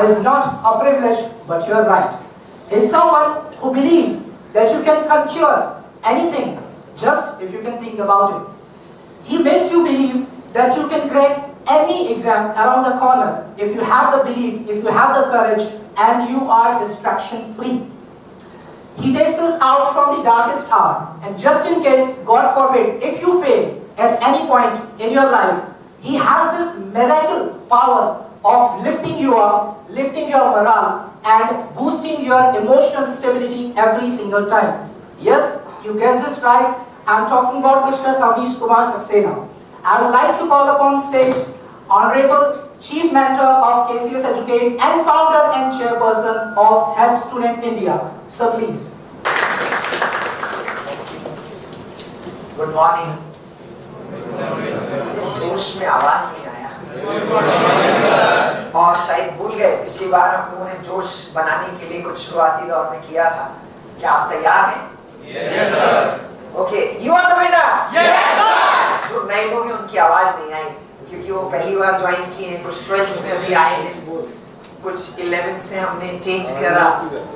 is not a privilege but your right. Is someone who believes that you can conquer anything just if you can think about it. He makes you believe that you can crack any exam around the corner if you have the belief, if you have the courage, and you are distraction free. He takes us out from the darkest hour, and just in case, God forbid, if you fail at any point in your life, He has this miracle power of lifting you up, lifting your morale, and boosting your emotional stability every single time. Yes, you guessed this right. I'm talking about Mr. Avnish Kumar Saxena. I would like to call upon stage Honorable Chief Mentor of KCS Educate and Founder and Chairperson of Help Student India. Sir, please. Good morning. जोश में आवाज नहीं आया और शायद भूल गए पिछली बार हम लोगों ने जोश बनाने के लिए कुछ शुरुआती दौर में किया था। क्या आप तैयार हैं? Yes, sir. Okay, you are the winner. Yes, sir. जो नए लोग हैं उनकी आवाज नहीं आई क्योंकि वो पहली बार ज्वाइन किए हैं, कुछ 12th में अभी आए हैं, कुछ 11th से हमने चेंज करा,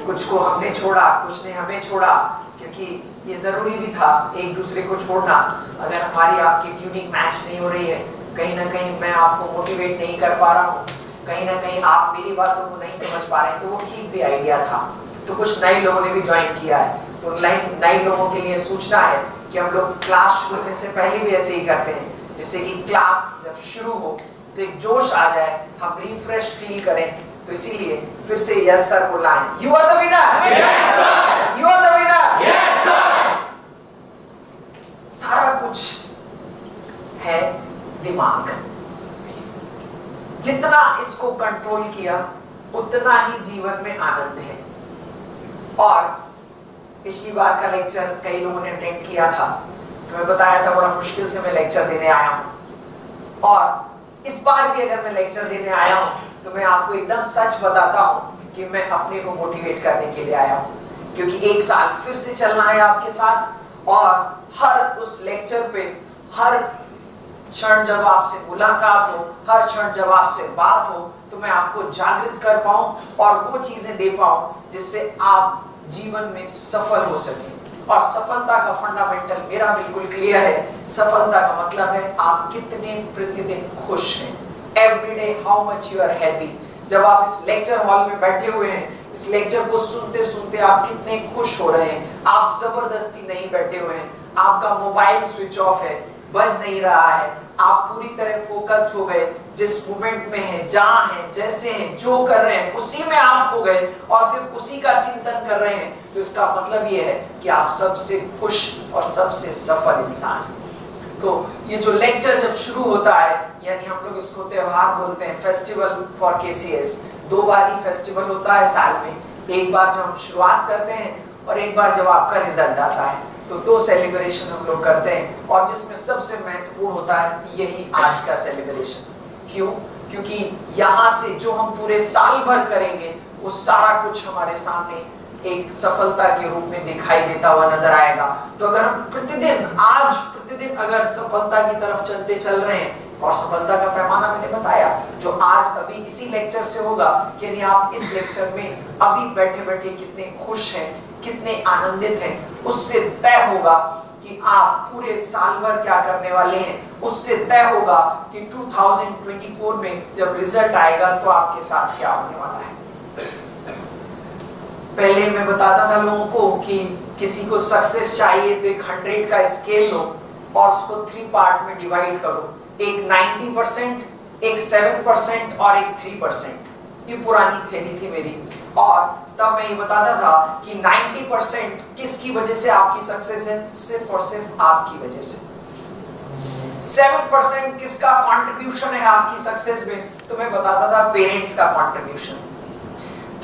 कुछ को हमने छोड़ा, कुछ ने हमें छोड़ा, क्योंकि ये जरूरी भी था एक दूसरे को छोड़ना। अगर हमारी आपकी ट्यूनिंग मैच नहीं हो रही है, कहीं ना कहीं मैं आपको मोटिवेट नहीं कर पा रहा हूँ, कहीं ना कहीं आप मेरी बातों को नहीं समझ पा रहे हैं, तो वो ठीक भी आइडिया था। तो कुछ नए लोगों ने भी ज्वाइन किया है, तो नए लोगों के लिए सूचना है कि हम लोग क्लास शुरू होने से पहले भी ऐसे ही करते हैं, जिससे कि क्लास जब शुरू हो तो एक जोश आ जाए, हम रिफ्रेश फील करें। तो इसीलिए फिर से यस सर बुलाएं। You are the winner. Yes sir. You are the winner. Yes sir. सारा कुछ है दिमाग, जितना इसको कंट्रोल किया उतना ही जीवन में आनंद है। और पिछली बार का लेक्चर कई लोगों ने अटेंड किया था, तो मैं बताया था बड़ा मुश्किल से मैं लेक्चर देने आया हूं, और इस बार भी अगर मैं लेक्चर देने आया हूं तो मैं आपको एकदम सच बताता हूं कि मैं अपने को मोटिवेट करने के लिए आया हूं, क्योंकि एक साल फिर से चलना है आपके साथ, और हर उस लेक्चर पे हर क्षण जब आपसे मुलाकात हो, हर क्षण जब आपसे बात हो, तो मैं आपको जागृत कर पाऊं और वो चीजें दे पाऊं जिससे आप जीवन में सफल हो सके। और सफलता का फंडामेंटल मेरा बिल्कुल क्लियर है। सफलता का मतलब है आप कितने प्रतिदिन खुश हैं। Every day how much you are happy. जब आप इस लेक्चर हॉल में बैठे हुए हैं, इस लेक्चर को सुनते सुनते आप कितने खुश हो रहे हैं। आप जबरदस्ती नहीं बैठे हुए हैं, आपका मोबाइल स्विच ऑफ है, बज नहीं रहा है, आप पूरी तरह फोकस्ड हो गए, जिस मोमेंट में हैं, जहां हैं, जैसे हैं, जो कर रहे हैं उसी में आप हो गए और सिर्फ उसी का चिंतन कर रहे हैं। तो इसका मतलब ये है कि आप सबसे खुश और सबसे सफल इंसान हैं। तो ये जो लेक्चर जब शुरू होता है, यानी हम लोग इसको त्योहार बोलते हैं, festival for KCS. 2 bar he festival होता है साल में, एक बार जब हम शुरुआत करते हैं और एक बार जब आपका रिजल्ट आता है। तो 2 सेलिब्रेशन हम लोग करते हैं, और जिसमें सबसे महत्वपूर्ण होता है यही आज का सेलिब्रेशन। क्यों? क्योंकि यहाँ से जो हम पूरे साल भर करेंगे वो सारा कुछ हमारे सामने एक सफलता के रूप में दिखाई देता हुआ नजर आएगा। तो अगर हम प्रतिदिन अगर सफलता की तरफ चलते चल रहे हैं, और सफलता का पैमाना मैंने बताया जो आज अभी इसी लेक्चर से होगा, यानी आप इस लेक्चर में अभी बैठे बैठे कितने खुश हैं, कितने आनंदित हैं, उससे तय होगा कि आप पूरे साल भर क्या करने वाले हैं। उससे तय होगा कि 2024 में जब रिजल्ट आएगा तो आपके साथ क्या होने वाला है। पहले मैं बताता था लोगों को कि किसी को सक्सेस चाहिए तो एक 100 का स्केल लो और उसको 3 पार्ट में डिवाइड करो, एक 90%, एक 7% और एक 3%। ये पुरानी थ्योरी थी मेरी, और तब मैं ये बताता था कि 90% किसकी वजह से आपकी सक्सेस है, सिर्फ और सिर्फ आपकी वजह से। 7% किसका कंट्रीब्यूशन है आपकी सक्सेस में, तो मैं बताता था पेरेंट्स का कंट्रीब्यूशन।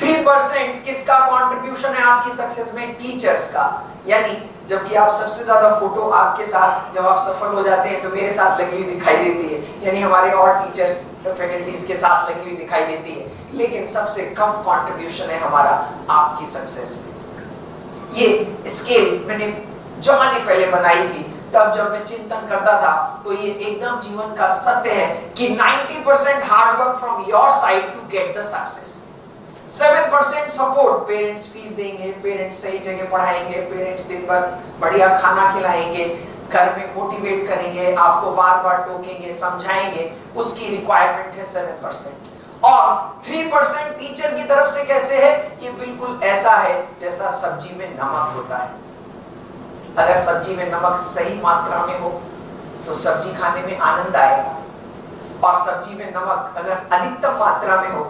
3% किसका कंट्रीब्यूशन है आपकी सक्सेस में, टीचर्स का। यानी जबकि आप सबसे ज्यादा फोटो आपके साथ जब आप सफल हो जाते हैं तो मेरे साथ लगी हुई दिखाई देती है, यानी हमारे और टीचर्स फैकल्टीज के साथ लगी हुई दिखाई देती है, लेकिन सबसे कम कंट्रीब्यूशन है हमारा आपकी सक्सेस में। ये स्केल मैंने जमाने पहले बनाई थी, तब जब मैं चिंतन करता था तो ये एकदम जीवन का सत्य है कि 90% hard work from your side to get the success. 7% support, parents fees देंगे, पेरेंट्स सही जगह पढ़ाएंगे, पेरेंट्स दिन भर बढ़िया खाना खिलाएंगे, घर में मोटिवेट करेंगे, आपको बार बार टोकेंगे, समझाएंगे, उसकी रिक्वायरमेंट है 7%। और 3% टीचर की तरफ से कैसे है? ये बिल्कुल ऐसा है जैसा सब्जी में नमक होता है। अगर सब्जी में नमक सही मात्रा में हो तो सब्जी खाने में आनंद आएगा, और सब्जी में नमक अगर अधिकतम मात्रा में हो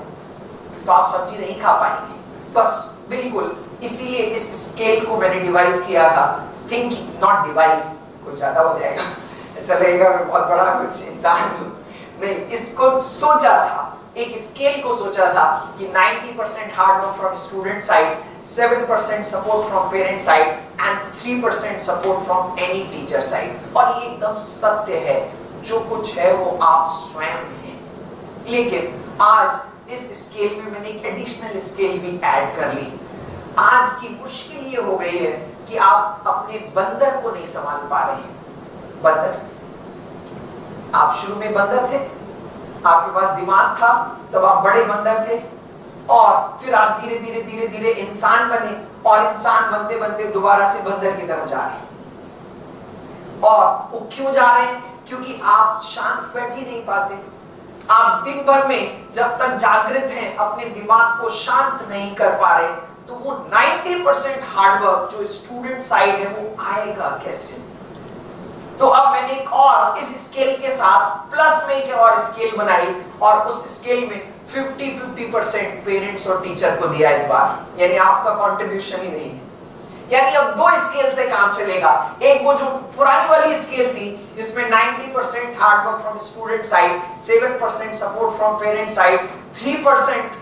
तो आप सब्जी नहीं खा पाएंगे। बस बिल्कुल इसीलिए इस स्केल को मैंने डिवाइस किया था, थिंकिंग नॉट डिवाइस, कुछ ज्यादा हो जाएगा, ऐसा लगेगा मैं बहुत बड़ा कुछ इंसान हूं, नहीं, इसको सोचा था, एक स्केल को सोचा था कि 90% hard work from student side, 7% support from parent side and 3% support from any teacher side. और ये एकदम सत्य है, जो कुछ है वो आप स्वयं हैं। लेकिन आज इस स्केल में मैंने एक एडिशनल स्केल भी ऐड कर ली। आज की मुश्किल ये हो गई है कि आप अपने बंदर को नहीं संभाल पा रहे हैं। बंदर, आप शुरू में बंदर थे, आपके पास दिमाग था, तब आप बड़े बंदर थे, और फिर आप धीरे धीरे धीरे धीरे इंसान बने, और इंसान बनते बनते दोबारा से बंदर की तरफ जा रहे हैं। और वो क्यों जा रहे हैं? क्योंकि आप शांत बैठ ही नहीं पाते। आप दिन भर में जब तक जागृत हैं अपने दिमाग को शांत नहीं कर पा रहे, तो वो 90% हार्डवर्क जो स्टूडेंट साइड है वो आएगा कैसे? तो अब मैंने एक और इस स्केल के साथ प्लस में एक और स्केल बनाई, और उस स्केल में 50-50% पेरेंट्स और टीचर को दिया इस बार, यानी आपका कंट्रीब्यूशन ही नहीं है। यानी अब दो स्केल से काम चलेगा। एक वो जो पुरानी वाली स्केल थी जिसमें 90% hard work from student side, 7% support from parent side, 3%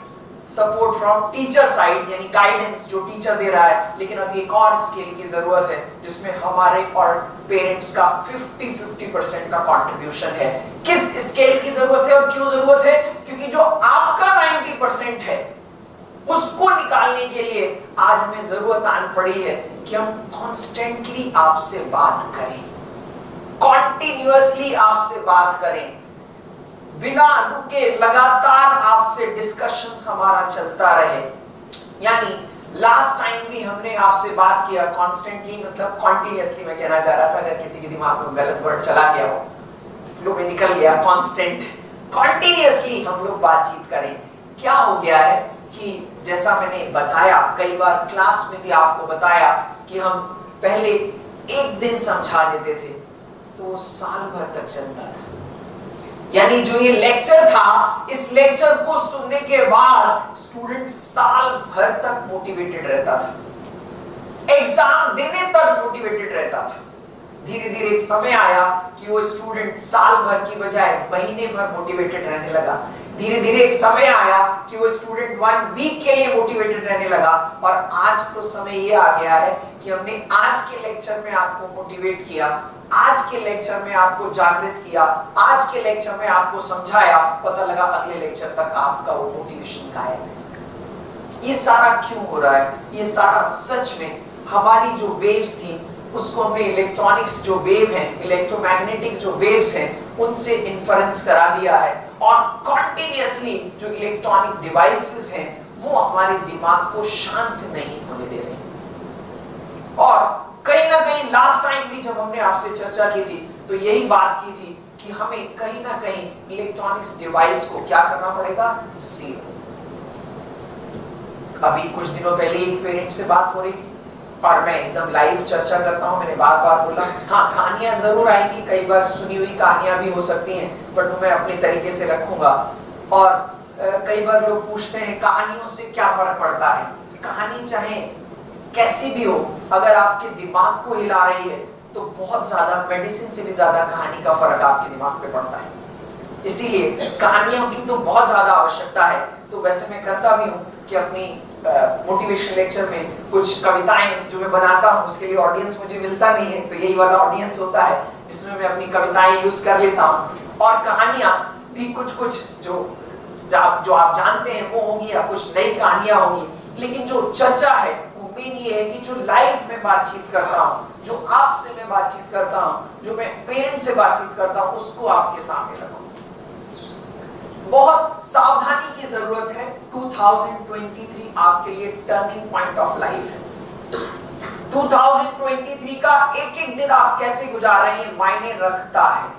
support from teacher side, यानी गाइडेंस जो टीचर दे रहा है। लेकिन अब एक और स्केल की जरूरत है जिसमें हमारे और पेरेंट्स का 50-50% का कंट्रीब्यूशन है। किस स्केल की जरूरत है और क्यों जरूरत है? क्योंकि जो आपका 90% है उसको निकालने के लिए आज हमें जरूरत आन पड़ी है कि हम कॉन्स्टेंटली आपसे बात करें, कॉन्टिन्यूअसली आपसे बात करें, बिना रुके लगातार आपसे डिस्कशन हमारा चलता रहे। यानी लास्ट टाइम भी हमने आपसे बात किया कॉन्स्टेंटली, मतलब कॉन्टिन्यूअसली मैं कहना चाह रहा था, अगर किसी के दिमाग में गलत वर्ड चला गया हो, फ्लो में निकल गया, कॉन्स्टेंट, कॉन्टिन्यूअसली हम लोग बातचीत करें। क्या हो गया है कि जैसा मैंने बताया, कई बार क्लास में भी आपको बताया कि हम पहले एक दिन समझा देते थे तो साल भर तक चलता था। यानी जो ये लेक्चर था, इस लेक्चर को सुनने के बाद स्टूडेंट साल भर तक मोटिवेटेड रहता था, एग्जाम देने तक मोटिवेटेड रहता था। धीरे धीरे एक समय आया कि वो स्टूडेंट साल भर की बजाय महीने भर मोटिवेटेड रहने लगा। धीरे धीरे एक समय आया कि वो स्टूडेंट 1 वीक के लिए मोटिवेटेड रहने लगा। और आज तो समय ये आ गया है कि हमने आज के लेक्चर में आपको मोटिवेट किया, आज के लेक्चर में आपको जागृत किया, आज के लेक्चर में आपको समझाया, पता लगा अगले लेक्चर तक आपका वो मोटिवेशन गायब है। ये सारा क्यों हो रहा है? ये सारा सच में हमारी जो वेव्स थी उसको हमने इलेक्ट्रॉनिक्स जो वेव है, इलेक्ट्रोमैग्नेटिक जो वेव्स हैं, उनसे इन्फरेंस करा दिया है। और कॉन्टिन्यूअसली जो इलेक्ट्रॉनिक डिवाइसेस हैं वो हमारे दिमाग को शांत नहीं होने दे रहे हैं। और कहीं ना कहीं लास्ट टाइम भी जब हमने आपसे चर्चा की थी तो यही बात की थी कि हमें कहीं ना कहीं इलेक्ट्रॉनिक्स डिवाइस को क्या करना पड़ेगा? जीरो। अभी कुछ दिनों पहले एक पेरेंट से बात हो रही थी और मैं एकदम लाइव चर्चा करता हूँ, मैंने बार बार बोला, हाँ कहानियां जरूर आएंगी, कई बार सुनी हुई कहानियां भी हो सकती हैं, बट मैं अपने तरीके से रखूंगा। और कई बार लोग पूछते हैं कहानियों से क्या फर्क पड़ता है? कहानी चाहे कैसी भी हो, अगर आपके दिमाग को हिला रही है तो बहुत ज्यादा, मेडिसिन से भी ज्यादा कहानी का फर्क आपके दिमाग पे पड़ता है। इसीलिए कहानियों की तो बहुत ज्यादा आवश्यकता है। तो वैसे मैं करता भी हूँ कि अपनी मोटिवेशन लेक्चर में कुछ कविताएं जो मैं बनाता हूँ उसके लिए ऑडियंस मुझे मिलता नहीं है, तो यही वाला ऑडियंस होता है जिसमें मैं अपनी कविताएं यूज कर लेता हूँ। और कहानियां भी कुछ जो आप जानते हैं वो होंगी या कुछ नई कहानियां होंगी। लेकिन जो चर्चा है वो मेन ये है कि जो लाइव में बातचीत करता हूँ, जो आपसे मैं बातचीत करता हूँ, जो मैं पेरेंट्स से बातचीत करता हूँ, उसको आपके सामने रखूँ। बहुत सावधानी की जरूरत है। 2023 आपके लिए टर्निंग पॉइंट ऑफ लाइफ है। 2023 का एक एक दिन आप कैसे गुजार रहे हैं मायने रखता है।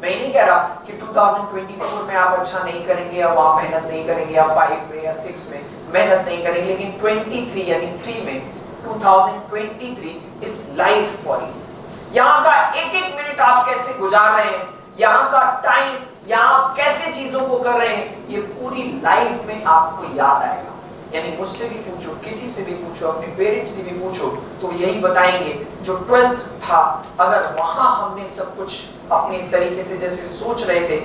मैं नहीं कह रहा कि 2024 में आप अच्छा नहीं करेंगे या आप मेहनत नहीं करेंगे या 5 में या 6 में मेहनत नहीं करेंगे, लेकिन 23 यानी 3 में 2023 इज लाइफ फॉर यू। यहाँ का एक एक मिनट आप कैसे गुजार रहे हैं, यहाँ का टाइम, यहाँ आप कैसे चीजों को कर रहे हैं, ये पूरी लाइफ में आपको याद आएगा। यानी मुझसे भी पूछो, किसी से भी पूछो, अपने पेरेंट्स से भी पूछो, तो यही बताएंगे जो 12th था, अगर वहां हमने सब कुछ अपने तरीके से जैसे सोच रहे थे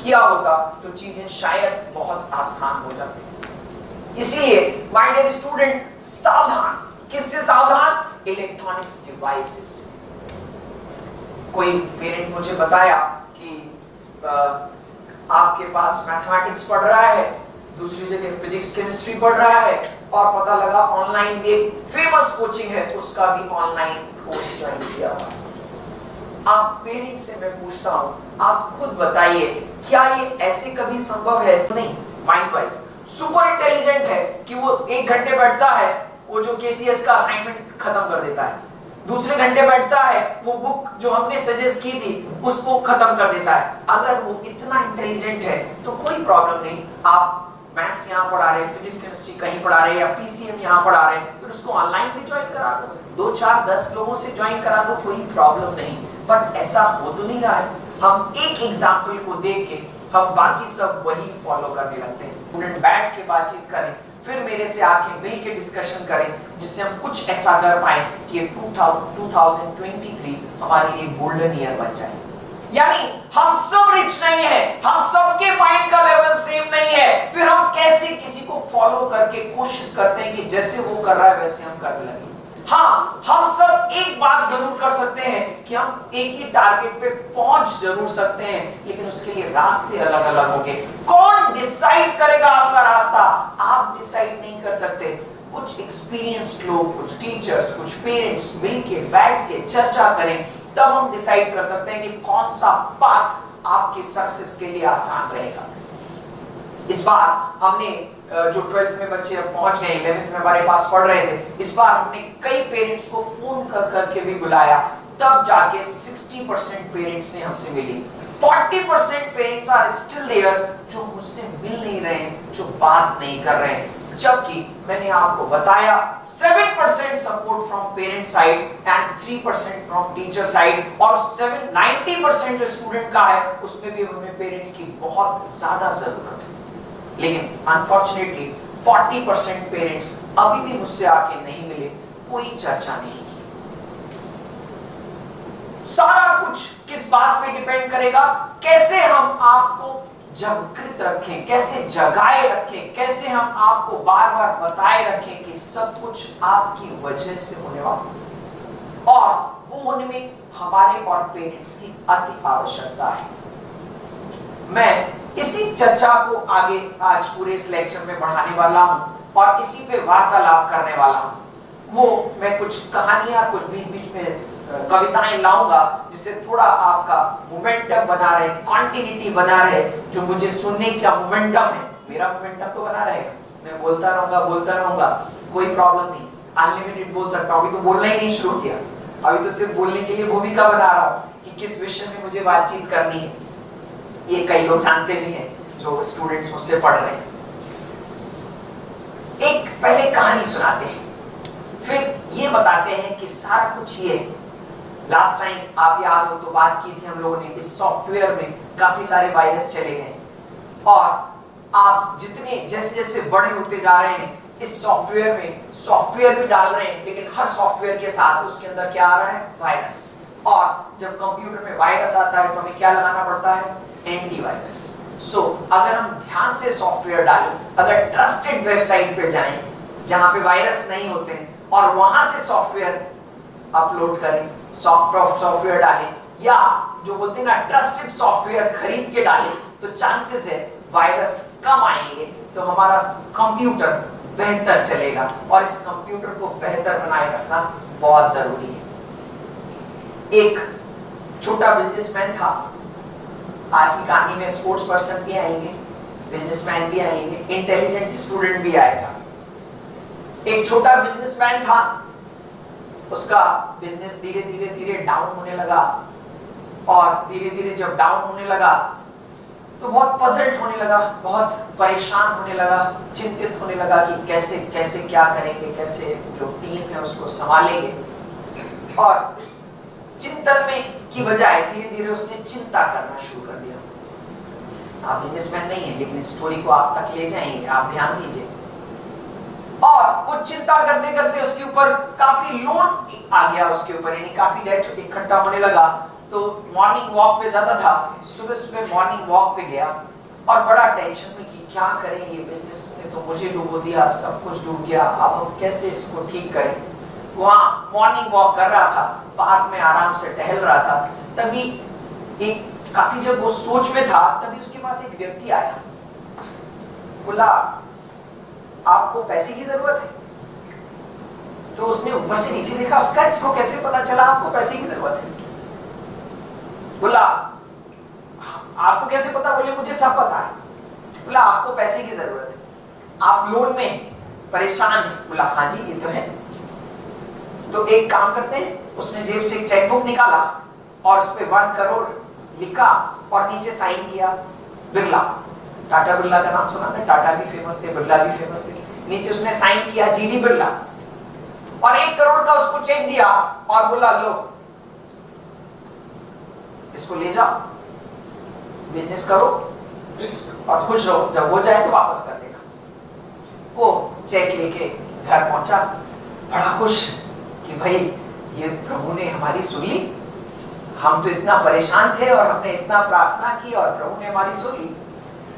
किया होता तो चीजें शायद बहुत आसान हो जाती। इसलिए माय डियर स्टूडेंट, सावधान। किससे सावधान? Electronics devices. कोई पेरेंट मुझे बताया कि आपके पास मैथमेटिक्स पढ़ रहा है, दूसरी जगह फिजिक्स केमिस्ट्री पढ़ रहा है, और पता लगा ऑनलाइन भी एक फेमस कोचिंग है, उसका भी ऑनलाइन कोर्स ज्वाइन किया हुआ है। आप पेरेंट्स से मैं पूछता हूं, आप खुद बताइए, क्या ये ऐसे कभी संभव है? नहीं। माइंड वाइज सुपर इंटेलिजेंट है कि वो 1 घंटे बैठता है, वो जो केसीएस का असाइनमेंट खत्म कर देता है, दूसरे घंटे बैठता है, वो बुक जो हमने सजेस्ट की थी उसको खत्म कर देता है। अगर वो इतना इंटेलिजेंट है तो कोई प्रॉब्लम नहीं। आप मैथ्स यहाँ पढ़ा रहे, फिजिक्स केमिस्ट्री कहीं पढ़ा रहे, या पीसीएम यहाँ पढ़ा रहे, फिर उसको ऑनलाइन भी ज्वाइन करा दो, 2 4 10 लोगों से ज्वाइन करा दो, कोई प्रॉब्लम नहीं। बट ऐसा हो तो नहीं रहा है। हम एक एग्जाम्पल को देख के हम बाकी सब वही फॉलो करने लगते हैं। स्टूडेंट बैठ के बातचीत करें, फिर मेरे से आके मिल के डिस्कशन करें, जिससे हम कुछ ऐसा कर पाए कि 2023 हमारे लिए गोल्डन ईयर बन जाए। यानी हम सब रिच नहीं है, हम सबके माइंड का लेवल सेम नहीं है, फिर हम कैसे किसी को फॉलो करके कोशिश करते हैं कि जैसे वो कर रहा है वैसे हम करने लगे। हाँ, हम सब एक बात जरूर कर सकते हैं कि हम एक ही टारगेट पे पहुंच जरूर सकते हैं, लेकिन उसके लिए रास्ते अलग अलग होंगे। कौन डिसाइड करेगा आपका रास्ता? आप डिसाइड नहीं कर सकते। कुछ एक्सपीरियंस्ड लोग, कुछ टीचर्स, कुछ पेरेंट्स मिलके बैठ के चर्चा करें, तब हम डिसाइड कर सकते हैं कि कौन सा पाथ आपके सक्सेस के लिए आसान रहेगा। इस बार हमने जो 12th में बच्चे पहुंच गए, 11th में हमारे पास पढ़ रहे थे, इस बार हमने कई पेरेंट्स को फोन कर करके भी बुलाया, तब जाके 60% पेरेंट्स ने हमसे मिली। 40% पेरेंट्स आर स्टिल देयर जो मुझसे मिल नहीं रहे हैं, जो बात नहीं कर रहे हैं। जबकि मैंने आपको बताया 7% support from parent side and 3% from teacher side, और 90% जो स्टूडेंट का है उसमें भी हमें पेरेंट्स की बहुत ज्यादा जरूरत है। लेकिन अनफॉर्चुनेटली 40% पेरेंट्स अभी भी मुझसे आके नहीं मिले, कोई चर्चा नहीं की। सारा कुछ किस बात पे डिपेंड करेगा? कैसे हम आपको जागृत रखें, कैसे जगाए रखें, कैसे हम आपको बार बार बताए रखें कि सब कुछ आपकी वजह से होने वाला है, और वो होने में हमारे और पेरेंट्स की अति आवश्यकता है। मैं इसी चर्चा को आगे आज पूरे इस लेक्चर में बढ़ाने वाला हूं और इसी पे वार्तालाप करने वाला हूं। वो मैं कुछ कहानियां, कुछ बीच बीच में कविताएं लाऊंगा, जिससे थोड़ा आपका मोमेंटम बना रहे, कॉन्टिन्यूटी बना रहे। जो मुझे सुनने का मोमेंटम है, मेरा मोमेंटम तो बना रहेगा, मैं बोलता रहूंगा, कोई प्रॉब्लम नहीं, अनलिमिटेड बोल सकता हूं। अभी तो बोलना ही नहीं शुरू किया, अभी तो सिर्फ बोलने के लिए भूमिका बना रहा हूं कि किस विषय में मुझे बातचीत करनी है। ये कई लोग जानते भी हैं जो स्टूडेंट्स मुझसे पढ़ रहे हैं। एक पहले कहानी सुनाते हैं, फिर ये बताते हैं कि सारा कुछ ये लास्ट टाइम आप याद हो तो बात की थी हम लोगों ने, इस सॉफ्टवेयर में काफी सारे वायरस चले गए, और आप जितने जैसे जैसे बड़े होते जा रहे हैं इस सॉफ्टवेयर में सॉफ्टवेयर भी डाल रहे हैं, लेकिन हर सॉफ्टवेयर के साथ उसके अंदर क्या आ रहा है? वायरस। और जब कंप्यूटर में वायरस आता है तो हमें क्या लगाना पड़ता है? एंटीवायरस। सो अगर हम ध्यान से सॉफ्टवेयर डालें, अगर ट्रस्टेड वेबसाइट पे जाएं जहां पे वायरस नहीं होते हैं, और वहां से सॉफ्टवेयर अपलोड करें, सॉफ्टवेयर डालें, या जो बोलते हैं ना ट्रस्टेड सॉफ्टवेयर खरीद के डालें, तो चांसेस है वायरस कम आएंगे, तो हमारा कंप्यूटर बेहतर चलेगा, और इस कंप्यूटर को बेहतर बनाए रखना बहुत जरूरी है। एक छोटा बिजनेसमैन था, आज की कहानी में स्पोर्ट्स पर्सन भी आएंगे, बिजनेसमैन भी आएंगे, इंटेलिजेंट स्टूडेंट भी आएगा। एक छोटा बिजनेसमैन था, उसका बिजनेस धीरे धीरे धीरे डाउन होने लगा, और धीरे धीरे जब डाउन होने लगा तो बहुत पजल्ड होने लगा, बहुत परेशान होने लगा, चिंतित होने लगा कि कैसे कैसे क्या करेंगे, कैसे जो टीम है उसको संभालेंगे। और चिंतन में की बजाय धीरे धीरे उसने चिंता करना शुरू कर दिया। आप बिजनेसमैन नहीं है, लेकिन स्टोरी को आप तक ले जाएंगे, आप ध्यान दीजिए। और वो चिंता करते करते उसके ऊपर काफी लोड आ गया, उसके ऊपर यानी काफी डेट इकट्ठा होने लगा। तो मॉर्निंग वॉक पे जाता था, सुबह सुबह मॉर्निंग वॉक पे गया और बड़ा टेंशन में कि क्या करेंगे, बिजनेस ने तो मुझे डूबो दिया, सब कुछ डूब गया, अब हम कैसे इसको ठीक करें। वहां मॉर्निंग वॉक कर रहा था, पार्क में आराम से टहल रहा था, तभी एक काफी जब वो सोच में था तभी उसके पास एक व्यक्ति आया, बोला आपको पैसे की जरूरत है? तो उसने ऊपर से नीचे देखा, उसका इसको कैसे पता चला आपको पैसे की जरूरत है? बोला आपको कैसे पता? बोले मुझे सब पता है। बोला आपको पैसे की जरूरत है, आप लोन में परेशान हैं? बोला हाँ जी ये तो है। तो एक काम करते हैं, उसने जेब से एक चेकबुक निकाला और उस पे 1 करोड़ लिखा और नीचे साइन किया बिरला। टाटा बिरला का नाम सुना ना, टाटा भी फेमस थे, बिरला भी फेमस थे। नीचे उसने साइन किया जीडी बिरला और 1 करोड़ का उसको चेक दिया और बोला लो इसको ले जाओ, बिजनेस करो और खुश रहो, जब हो जाए तो वापस कर देना। वो चेक लेके घर पहुंचा, बड़ा खुश कि भाई ये प्रभु ने हमारी सुन ली, हम तो इतना परेशान थे और हमने इतना प्रार्थना की और प्रभु ने हमारी सुन ली।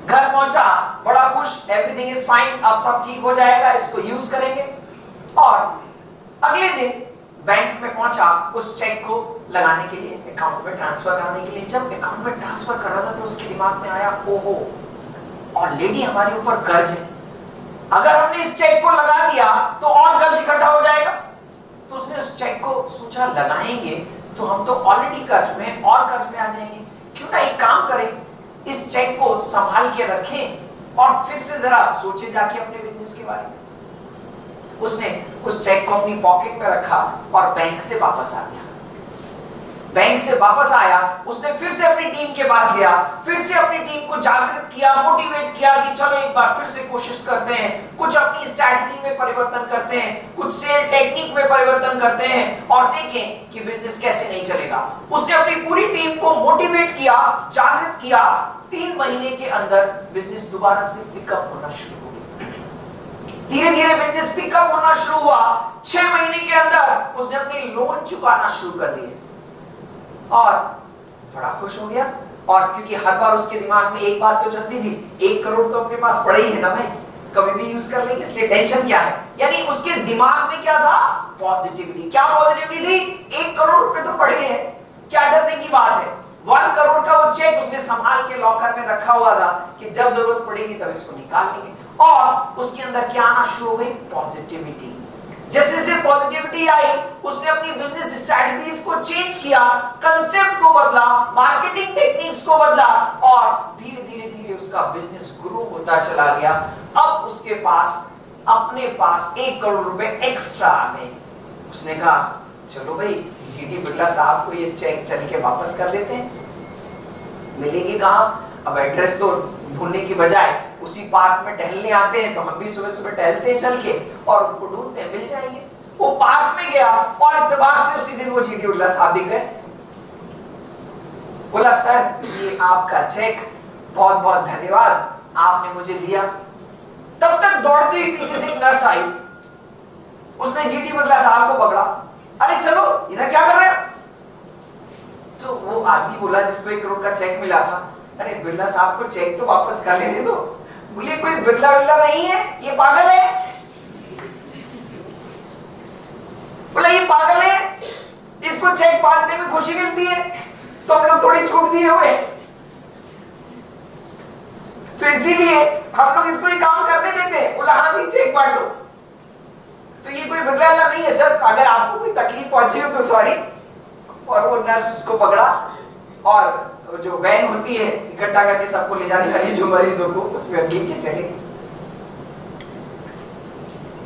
घर पहुंचा बड़ा खुश, एवरीथिंग इज फाइन, अब सब ठीक हो जाएगा, इसको यूज करेंगे। और अगले दिन बैंक में पहुंचा उस चेक को लगाने के लिए, अकाउंट में ट्रांसफर कराने के लिए। जब अकाउंट में ट्रांसफर कर रहा था तो उसके दिमाग में आया ओहो ऑलरेडी हमारे ऊपर कर्ज है, अगर हमने इस चेक को लगा दिया तो और कर्ज इकट्ठा हो जाएगा। तो उसने उस चेक को सोचा लगाएंगे तो हम तो ऑलरेडी कर्ज में और कर्ज में आ जाएंगे, क्यों ना एक काम करें, इस चेक को संभाल के रखें और फिर से जरा सोचे जाके अपने बिजनेस के बारे में। उसने उस चेक को अपनी पॉकेट में रखा और बैंक से वापस आ गया। बैंक से वापस आया, उसने फिर से अपनी टीम के पास गया, फिर से अपनी टीम को जागृत किया, मोटिवेट किया कि चलो एक बार फिर से कोशिश करते हैं, कुछ अपनी स्ट्रैटेजी में परिवर्तन करते हैं, कुछ सेल टेक्निक में परिवर्तन करते हैं और देखें कि बिजनेस कैसे नहीं चलेगा। उसने अपनी पूरी टीम को मोटिवेट किया, जागृत किया। 3 महीने के अंदर बिजनेस दोबारा से पिकअप होना शुरू हो गया। धीरे धीरे बिजनेस पिकअप होना शुरू हुआ। 6 महीने के अंदर उसने अपनी लोन चुकाना शुरू कर दिए और बड़ा खुश हो गया। और क्योंकि हर बार उसके दिमाग में एक बात तो चलती थी, 1 करोड़ तो अपने पास पड़े ही है ना भाई, कभी भी यूज कर लेंगे, इसलिए टेंशन क्या है। यानी उसके दिमाग में क्या था? पॉजिटिविटी। क्या पॉजिटिविटी थी? 1 करोड़ रुपए तो पड़ गए हैं, क्या डरने की बात है। 1 करोड़ का वो चेक उसने संभाल के लॉकर में रखा हुआ था कि जब जरूरत पड़ेगी तब इसको निकाल लेंगे। और उसके अंदर क्या आना शुरू हो गई? पॉजिटिविटी। जैसे जैसे पॉजिटिविटी आई, उसने अपनी बिजनेस स्ट्रैटेजीज को चेंज किया, कंसेप्ट को बदला, मार्केटिंग टेक्निक्स को बदला और धीरे धीरे धीरे उसका बिजनेस ग्रो होता चला गया। अब उसके पास अपने पास 1 करोड़ रुपए एक्स्ट्रा आ गए। उसने कहा चलो भाई जीडी बिरला साहब को ये चेक चल के वापस कर देते हैं। मिलेंगे कहाँ? अब एड्रेस तो ढूंढने की बजाय उसी पार्क में टहलने आते हैं, तो हम भी सुबह सुबह टहलते हैं चल के और उनको ढूंढते हैं, मिल जाएंगे। वो पार्क में गया और इत्तेफाक से उसी दिन वो जीडी बिरला साहब दिख गए। बोला सर ये आपका चेक, बहुत बहुत धन्यवाद, आपने मुझे दिया। तब तक दौड़ती हुई पीछे से एक नर्स आई, उसने जीडी बिरला साहब को पकड़ा, अरे चलो इधर क्या कर रहे हो? तो वो आदमी बोला जिसको 1 करोड़ का चेक मिला था, अरे बिरला साहब को चेक तो वापस कर लेने दो। बोले कोई बिरला बिरला नहीं है, ये पागल है। बोला ये पागल है, इसको चेक बांटने में खुशी मिलती है तो हम लोग थोड़ी छूट दिए हुए, तो इसीलिए हम लोग इसको ये काम करने देते हैं। बोला हाँ जी चेक बांटो। तो ये कोई बिरला बिरला नहीं है सर, अगर आपको कोई तकलीफ पहुंची हो तो सॉरी। और वो नर्स उसको पकड़ा और जो वैन होती है इकट्ठा करके सबको ले जाने वाली जो मरीजों को, उसमें अकेले के चले।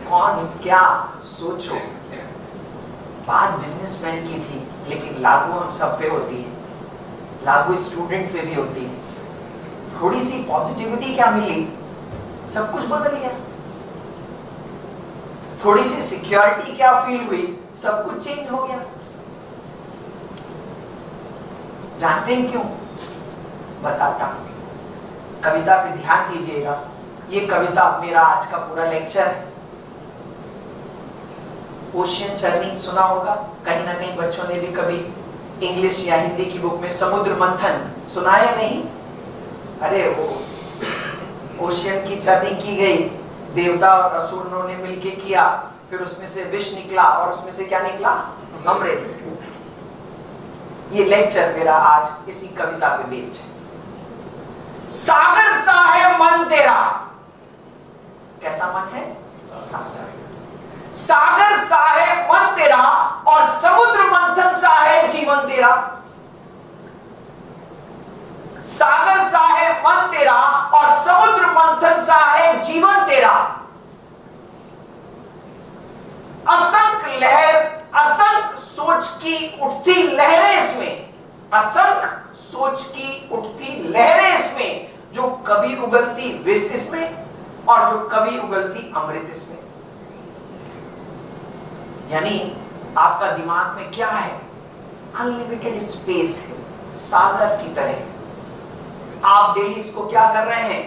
कौन क्या सोचो, बात बिजनेसमैन की थी, लेकिन लागू हम सब पे होती है, लागू स्टूडेंट पे भी होती है। थोड़ी सी पॉजिटिविटी क्या मिली, सब कुछ बदल गया। थोड़ी सी सिक्योरिटी क्या फील हुई, सब कुछ चेंज हो गया। जानते हैं क्यों? बताता हूं। कविता पे ध्यान दीजिएगा। ये कविता मेरा आज का पूरा लेक्चर है। ओशियन चर्निंग सुना होगा, कहीं ना कहीं बच्चों ने भी कभी इंग्लिश या हिंदी की बुक में समुद्र मंथन सुना है नहीं? अरे वो ओशियन की चर्निंग की गई, देवता और असुरों ने मिलके किया, फिर उसमें से विष निकला और उसमें से क्या निकला? अमृत। ये लेक्चर मेरा आज इसी कविता पे बेस्ड है। सागर सा है मन तेरा, कैसा मन है? सागर। सागर सा है मन तेरा और समुद्र मंथन सा है जीवन तेरा। सागर सा है मन तेरा और समुद्र मंथन सा है जीवन तेरा। असंख्य लहर, असंख्य सोच की उठती लहरें इसमें, असंख्य सोच की उठती लहरें इसमें, जो कभी उगलती विष इसमें और जो कभी उगलती अमृत इसमें। यानी आपका दिमाग में क्या है? अनलिमिटेड स्पेस है, सागर की तरह। आप डेली इसको क्या कर रहे हैं?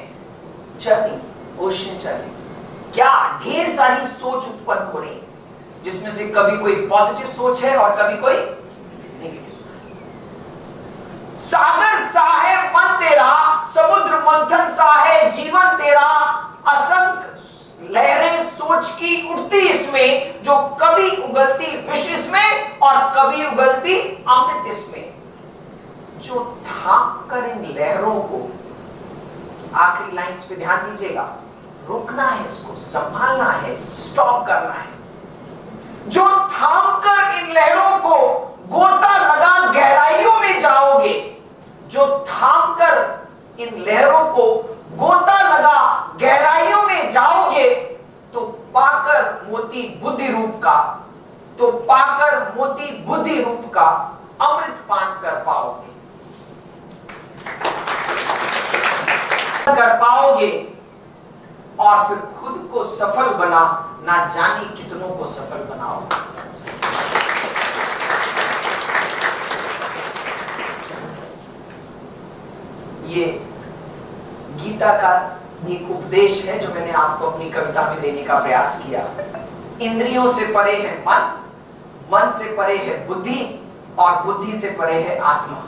Journey, ocean journey. क्या ढेर सारी सोच उत्पन्न हो रही है, जिसमें से कभी कोई पॉजिटिव सोच है और कभी कोई नेगेटिव। सागर सा है मन तेरा, समुद्र मंथन सा है जीवन तेरा। असंख्य लहरें सोच की उठती इसमें, जो कभी उगलती विष इसमें और कभी उगलती अमृत इसमें। जो थाम कर इन लहरों को, आखिरी लाइंस पे ध्यान दीजिएगा, रोकना है, इसको संभालना है, स्टॉप करना है। जो थाम कर इन लहरों को गोता लगा गहराइयों में जाओगे, जो थाम कर इन लहरों को गोता लगा गहराइयों में जाओगे, तो पाकर मोती बुद्धि रूप का, तो पाकर मोती बुद्धि रूप का अमृत पान कर पाओगे, कर पाओगे। और फिर खुद को सफल बना, ना जाने कितनों को सफल बनाओ। ये गीता का एक उपदेश है जो मैंने आपको अपनी कविता में देने का प्रयास किया। इंद्रियों से परे है मन, मन से परे है बुद्धि और बुद्धि से परे है आत्मा।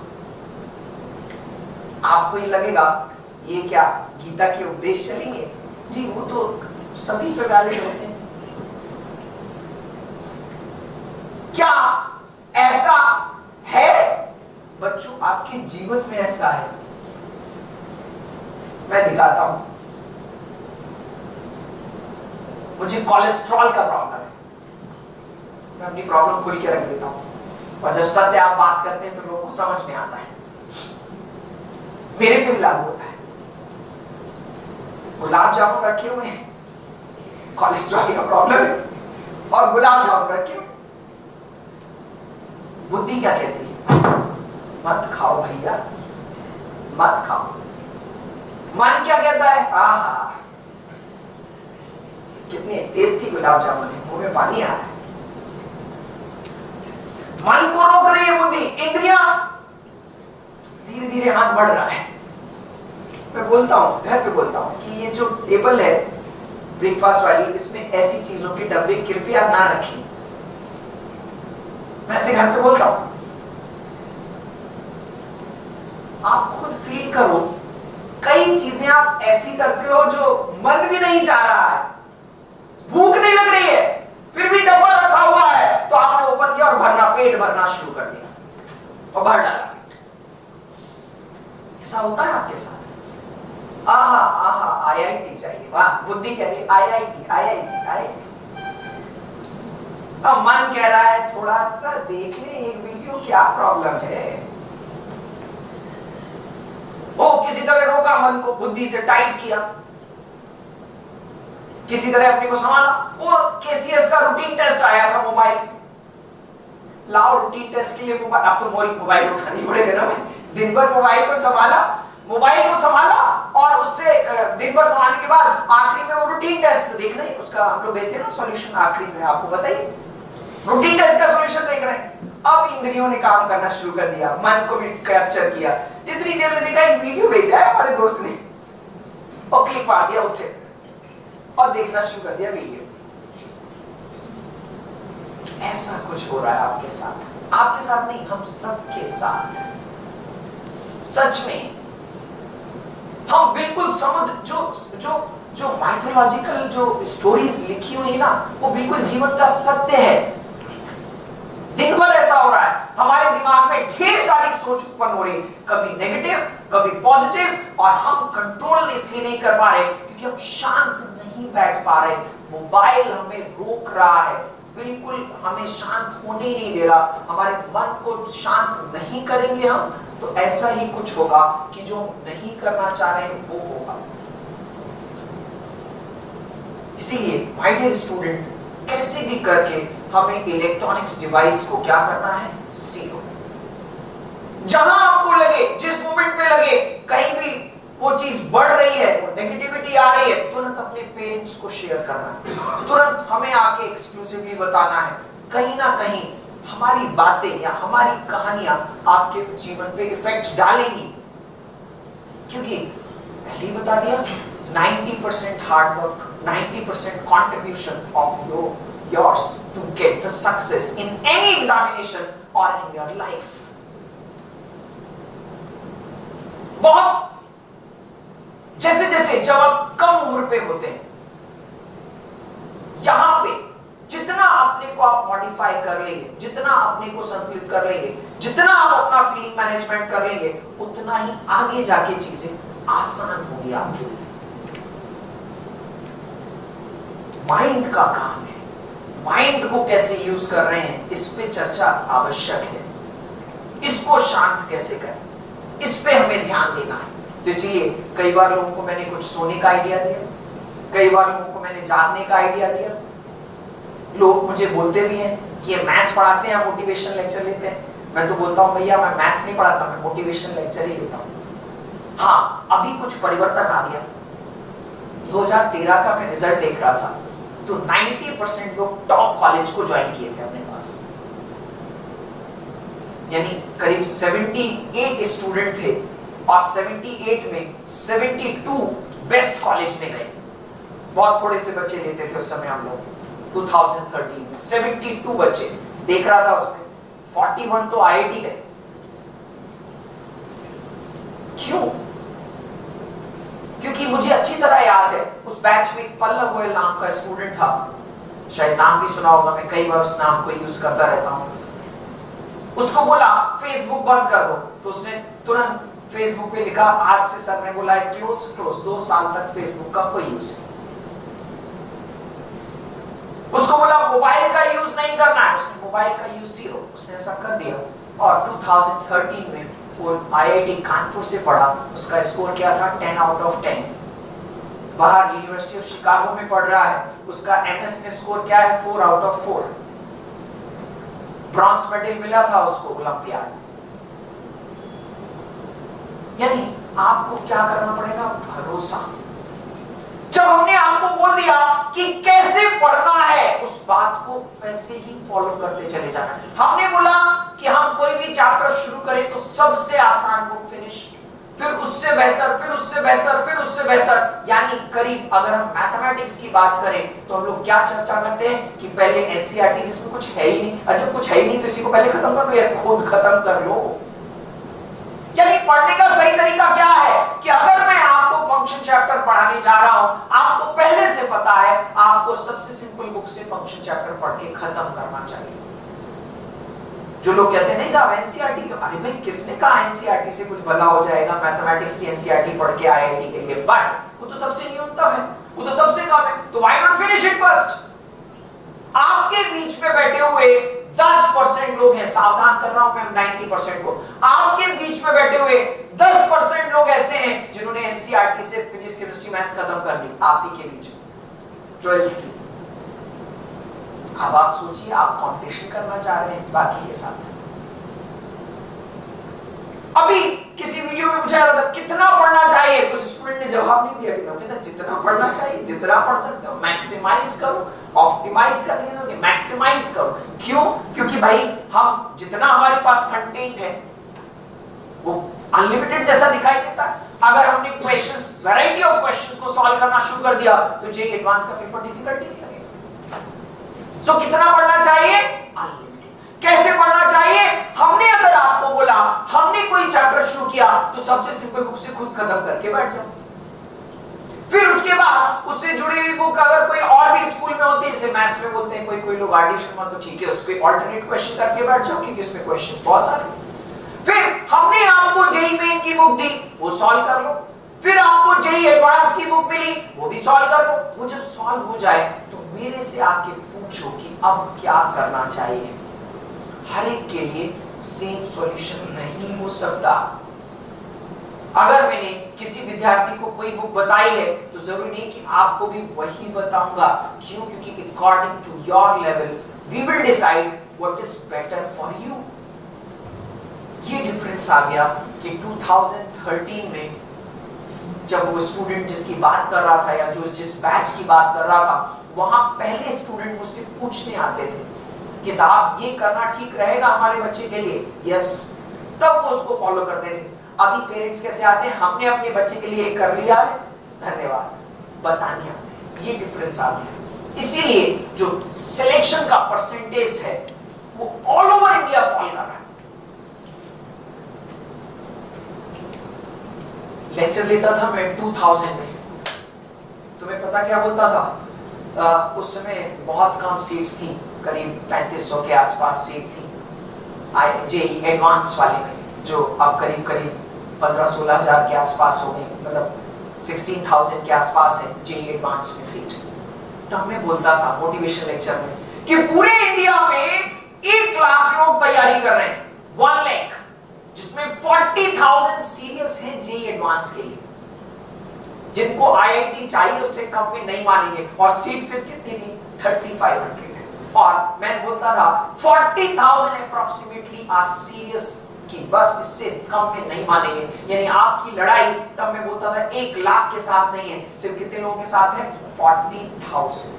आपको ये लगेगा ये क्या गीता के उपदेश चलेंगे? जी वो तो सभी पे वैलिड होते हैं। क्या ऐसा है बच्चों? आपके जीवन में ऐसा है? मैं दिखाता हूं। मुझे कोलेस्ट्रॉल का प्रॉब्लम है, मैं अपनी प्रॉब्लम खुल के रख देता हूं, और जब सत्य आप बात करते हैं तो लोगों को समझ में आता है। मेरे पे भी लागू होता है। गुलाब जामुन रखे हुए हैं, कोलेस्ट्रॉल का प्रॉब्लम है, और गुलाब जामुन रखे हुए। बुद्धि क्या कहती है? मत खाओ भैया, मत खाओ। मन क्या कहता है? आहा कितने टेस्टी गुलाब जामुन है, मुंह में पानी आ रहा है। मन को रोक रही है बुद्धि, इंद्रियां, धीरे धीरे हाथ बढ़ रहा है। मैं बोलता हूं, घर पे बोलता हूं कि ये जो टेबल है ब्रेकफास्ट वाली, इसमें ऐसी चीजों के डब्बे कृपया ना रखें। मैं ऐसे घर पे बोलता हूं। आप खुद फील करो, कई चीजें आप ऐसी करते हो जो मन भी नहीं चाह रहा है, भूख नहीं लग रही है, फिर भी डब्बा रखा हुआ है, तो आपने ओपन किया और भरना, पेट भरना शुरू कर दिया और भर डाला पेट। ऐसा होता है आपके साथ? आहा आहा, IIT चाहिए, वाह, बुद्धि कह रही IIT IIT IIT। अब मन कह रहा है थोड़ा सा देख ले एक वीडियो, क्या प्रॉब्लम है? किसी तरह रोका, मन को बुद्धि से टाइट किया, किसी तरह अपने को संभाला। वो केसीएस का रूटीन टेस्ट आया था मोबाइल, लाओ रूटीन टेस्ट के लिए मोबाइल, अब तो मोबाइल उठानी पड़ेगा ना भाई। दिन भर मोबाइल को संभाला और उससे दिन भर संभालने के बाद आखिरी में वो रूटीन टेस्ट देखना है उसका, हम लोग भेजते हैं ना सॉल्यूशन आखिरी में, आपको बताइए रूटीन टेस्ट का सॉल्यूशन देख रहे हैं। अब इंद्रियों ने काम करना शुरू कर दिया, मन को भी कैप्चर किया। इतनी देर में देखा एक वीडियो भेजा है हमारे दोस्त ने और क्लिक मार दिया, उठे और देखना शुरू कर दिया वीडियो। ऐसा कुछ हो रहा है आपके साथ नहीं, हम सबके साथ। सच में हम बिल्कुल समुद्र जो माइथोलॉजिकल जो स्टोरीज लिखी हुई है ना, वो बिल्कुल जीवन का सत्य है। दिन भर ऐसा हो रहा है, हमारे दिमाग में ढेर सारी सोच उत्पन्न हो रही, कभी नेगेटिव कभी पॉजिटिव, और हम कंट्रोल इसलिए नहीं कर पा रहे क्योंकि हम शांत नहीं बैठ पा रहे। मोबाइल हमें रोक रहा है, बिल्कुल हमें शांत होने ही नहीं दे रहा। हमारे मन को शांत नहीं करेंगे हम तो ऐसा ही कुछ होगा कि जो नहीं करना चाह रहे हैं वो होगा। इसीलिए माय डियर स्टूडेंट, कैसे भी करके हमें इलेक्ट्रॉनिक्स डिवाइस को क्या करना है, सीखो। जहां आपको लगे, जिस मोमेंट पे लगे कहीं भी वो चीज बढ़ रही है, वो नेगेटिविटी आ रही है, तुरंत अपने पेरेंट्स को शेयर करना है, तुरंत हमें आके एक्सक्लूसिवली बताना है। कहीं ना कहीं हमारी बातें या हमारी कहानियां आपके जीवन पे इफेक्ट डालेंगी, क्योंकि पहले ही बता दिया 90% hard work, 90% contribution of yours to get the success in any examination or in your life. बहुत जैसे जब आप कम उम्र पे होते हैं, यहां पे जितना अपने को आप मॉडिफाई कर लेंगे, जितना अपने को संतुलित कर लेंगे, जितना आप अपना फीलिंग मैनेजमेंट कर लेंगे, उतना ही आगे जाके चीजें आसान होगी आपके लिए। माइंड का काम है, माइंड को कैसे यूज कर रहे हैं इस पे चर्चा आवश्यक है। इसको शांत कैसे करें, इस पे हमें ध्यान देना है। तो इसलिए कई बार लोगों को मैंने कुछ सोने का आइडिया दिया, कई बार लोगों को मैंने जागने का आइडिया दिया। लोग मुझे बोलते भी हैं कि ये मैथ्स पढ़ाते हैं, मोटिवेशन लेक्चर लेते हैं। मैं तो बोलता हूं भैया मैं मैथ्स नहीं पढ़ाता, मैं मोटिवेशन लेक्चर ही लेता हूं। हाँ, अभी कुछ परिवर्तन आ गया। 2013 का मैं रिजल्ट देख रहा था तो 90% लोग टॉप कॉलेज को ज्वाइन किए थे अपने पास, यानी करीब 78 स्टूडेंट थे और 78 में 72 बेस्ट कॉलेज में गए। बहुत थोड़े से बच्चे लेते थे उस समय हम लोग। 2013 में 72 बच्चे देख रहा था, उसमें 41 तो आईआईटी गए। क्यों? क्योंकि मुझे अच्छी तरह याद है उस बैच में एक पल्लव गोयल नाम का स्टूडेंट था, शायद नाम भी सुना होगा, मैं कई बार उस नाम को यूज करता रहता हूं। उसको बोला फेसबुक बंद कर दो, तो उसने तुरंत फेसबुक पे लिखा आज से सर ने बोला है क्लोज 2 साल तक फेसबुक का कोई यूज नहीं। उसको बोला मोबाइल का यूज नहीं करना है, उसने मोबाइल का यूज 0, उसने ऐसा कर दिया। और 2013 में वो आईआईटी कानपुर से पढ़ा, उसका स्कोर क्या था 10 आउट ऑफ 10। बाहर यूनिवर्सिटी ऑफ शिकागो में पढ़ रहा है, उसका एमएस में स्कोर क्या है 4 आउट ऑफ 4। ब्रॉन्ज मेडल मिला था उसको ओलंपियाड। यानी आपको क्या करना पड़ेगा, भरोसा। जब हमने आपको बोल दिया कि कैसे पढ़ना है, उस बात को वैसे ही फॉलो करते चले जाना। हमने बोला कि हम कोई भी चैप्टर शुरू करें तो सबसे आसान बुक फिनिश, फिर उससे बेहतर, फिर उससे बेहतर, फिर उससे बेहतर। यानी करीब अगर हम मैथमेटिक्स की बात करें तो हम लोग क्या चर्चा करते हैं कि पहले एनसीईआरटी जिसमें कुछ है ही नहीं, अच्छा कुछ है ही नहीं तो इसी को पहले खत्म कर लो या खुद खत्म कर लो। यानी पढ़ने का सही तरीका क्या है कि अगर मैं आपको फंक्शन चैप्टर पढ़ाने जा रहा हूं, आपको पहले से पता है आपको सबसे सिंपल बुक से फंक्शन चैप्टर पढ़ के खत्म करना चाहिए। जो लोग कहते हैं नहीं साहब एनसीईआरटी क्यों, अरे भाई किसने कहा एनसीईआरटी से कुछ भला हो जाएगा, मैथमेटिक्स की एनसीईआरटी पढ़ के आईआईटी के लिए, बट वो तो सबसे न्यूनतम है, वो तो सबसे कम है, तो why not finish it first. आपके बीच में बैठे हुए 10% लोग हैं सावधान कर रहा हूं मैं 90% को। आपके बीच में बैठे हुए 10% लोग ऐसे हैं जिन्होंने एनसीईआरटी से फिजिक्स, केमिस्ट्री, मैथ्स खत्म कर दी, आप ही के बीच में 12th की। अब आप सोचिए, आप कंपटीशन करना चाह रहे हैं बाकी के साथ। अभी किसी वीडियो में पूछा जा रहा था कितना पढ़ना चाहिए, उस स्टूडेंट ने जवाब नहीं दिया। कहता जितना पढ़ना चाहिए, जितना पढ़ सकते हो, मैक्सिमाइज करो। ऑप्टिमाइज करने की जरूरत नहीं, मैक्सिमाइज करो। क्यों? क्योंकि भाई हम जितना हमारे पास कंटेंट है वो अनलिमिटेड जैसा दिखाई देता है। अगर हमने क्वेश्चंस, वैरायटी ऑफ क्वेश्चंस को सॉल्व करना शुरू कर दिया तो जेईई एडवांस का पेपर डिफिकल्ट नहीं लगेगा। सो कितना पढ़ना चाहिए? अनलिमिटेड। कैसे पढ़ना चाहिए? हमने अगर आपको बोला, हमने कोई चैप्टर शुरू किया तो सबसे सिंपल बुक से खुद खत्म करके बैठ जाओ। फिर उसके बाद उससे जुड़ी हुई बुक अगर कोई और भी स्कूल में होती है, जैसे मैथ्स में बोलते हैं कोई लोग आरडी शर्मा, तो ठीक है, उस पे अल्टरनेट क्वेश्चन करके बैठ जाओ क्योंकि उसमें क्वेश्चंस बहुत सारे। फिर हमने आपको जेईई मेन की बुक दी, वो सॉल्व कर लो। फिर आपको जेईई एडवांस की बुक मिली, वो भी सॉल्व कर लो। वो जब सॉल्व हो जाए तो मेरे से आके पूछो कि अब क्या करना चाहिए। हर एक के लिए सेम सॉल्यूशन नहीं हो सकता। अगर मैंने किसी विद्यार्थी को कोई बुक बताई है तो जरूरी नहीं कि आपको भी वही बताऊंगा। क्यों? क्योंकि according to your level we will decide what is better for you. ये डिफरेंस आ गया कि 2013 में जब वो स्टूडेंट जिसकी बात कर रहा था या जो जिस बैच की बात कर रहा था, वहां पहले स्टूडेंट मुझसे पूछने आते थे कि साहब ये करना ठीक रहेगा हमारे बच्चे के लिए? यस, तब वो उसको फॉलो करते थे। अभी पेरेंट्स कैसे आते हैं, हमने अपने बच्चे के लिए कर लिया है, धन्यवाद, बताने आते हैं। ये डिफरेंस आ गया। इसीलिए जो सिलेक्शन का परसेंटेज है वो ऑल ओवर इंडिया फॉल कर रहा है। लेक्चर लेता था मैं 2000 में, तुम्हें पता क्या बोलता था? उस समय बहुत कम सीट्स थी, करीब 3500 के आसपास सीट थी जेईई एडवांस वाले में, जो अब करीब 15-16 हजार के आसपास हो गई, मतलब 16,000 के आसपास है जेईई एडवांस में सीट। तब मैं बोलता था मोटिवेशन लेक्चर में कि पूरे इंडिया में 1 लाख लोग तैयारी कर रहे हैं, 1 लाख, जिसमें 40,000 सीरियस हैं जेईई एडवांस के लिए, जिनको आईआईटी चाहिए उससे कम में नहीं मानेंगे। और सीट सिर्फ कितनी थी? 3500 है। और मैं बोलता था 40,000 अप्रोक्सीमेटली आर सीरियस कि बस इससे कम में नहीं मानेंगे। यानी आपकी लड़ाई, तब मैं बोलता था 1 लाख के साथ नहीं है, सिर्फ कितने लोगों के साथ है? 40,000।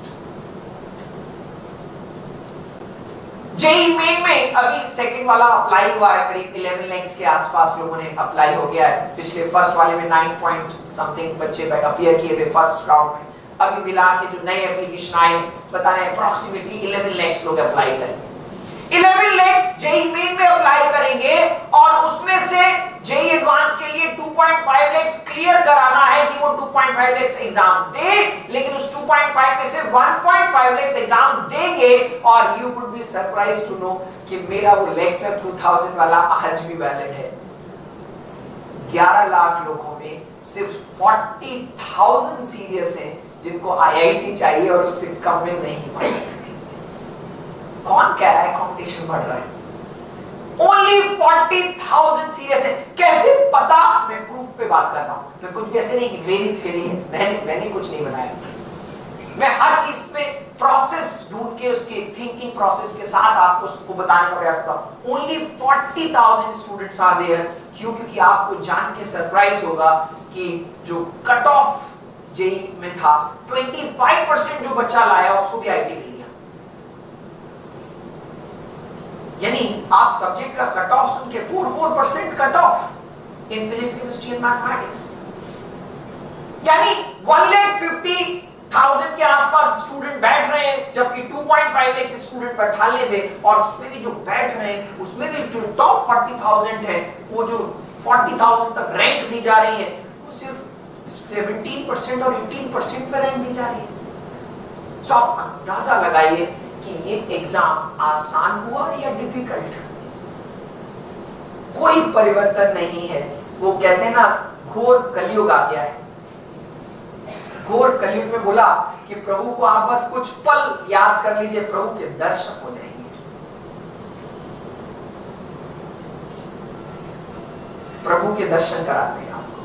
जेईई मेन में अभी सेकंड वाला अप्लाई हुआ है, करीब 11 लाख के आसपास लोगों ने अप्लाई हो गया है। पिछले फर्स्ट वाले में 9 पॉइंट समथिंग बच्चे अपियर किए थे फर्स्ट राउंड में। अभी मिला के जो नए एप्लीकेशन आए हैं, बता रहे हैं अप्रोक्सीमेटली 11 लाख लोग अप्लाई करेंगे। 11 लाख जेईई मेन में अप्लाई करेंगे और उसमें से जेईई एडवांस के लिए 2.5 लाख क्लियर कराना है कि वो 2.5 लाख एग्जाम दे, लेकिन उस 2.5 में से 1.5 लाख एग्जाम देंगे। और you would be surprised to know कि मेरा वो लेक्चर 2000 वाला आज भी वैलिड है। 11 लाख लोगों में सिर्फ 40,000 सीरियस हैं जिनको आईआईटी चाहिए और उससे कम में नहीं मानेंगे। कौन कह रहा है कंपटीशन बढ़ रहा है? ओनली 40,000 सीरियस है। कैसे पता? मैं प्रूफ पे बात कर रहा हूं। मैं कुछ भी ऐसे नहीं कि मेरी थ्योरी है, मैंने कुछ नहीं बनाया। मैं हर चीज पे प्रोसेस ढूंढ के उसके थिंकिंग प्रोसेस के साथ आपको उसको बताने का प्रयास करता हूं। Only 40,000 students are there. क्यों? क्योंकि आपको जान के सरप्राइज होगा कि जो कट ऑफ जेईई में था 25% जो बच्चा लाया उसको भी आईटी मिल गया। यानी आप सब्जेक्ट का कट ऑफ सुन के 4% cut off in physics, chemistry and mathematics. यानी 1,50,000 के आसपास स्टूडेंट बैठ रहे हैं, जबकि 2.5 लाख स्टूडेंट बैठा ले थे। और उसमें भी जो बैठ रहे हैं उसमें भी जो टॉप 40,000 है, वो जो 40,000 तक रैंक दी जा रही है, वो सिर्फ 17% और 18% पे रैंक दी जा रही है। सो आप अंदाजा लगाइए कि ये एग्जाम आसान हुआ या डिफिकल्ट? कोई परिवर्तन नहीं है। वो कहते हैं ना, घोर कलयुग आ गया है। घोर कलयुग में बोला कि प्रभु को आप बस कुछ पल याद कर लीजिए, प्रभु के दर्शन हो जाएंगे। प्रभु के दर्शन कराते हैं आपको।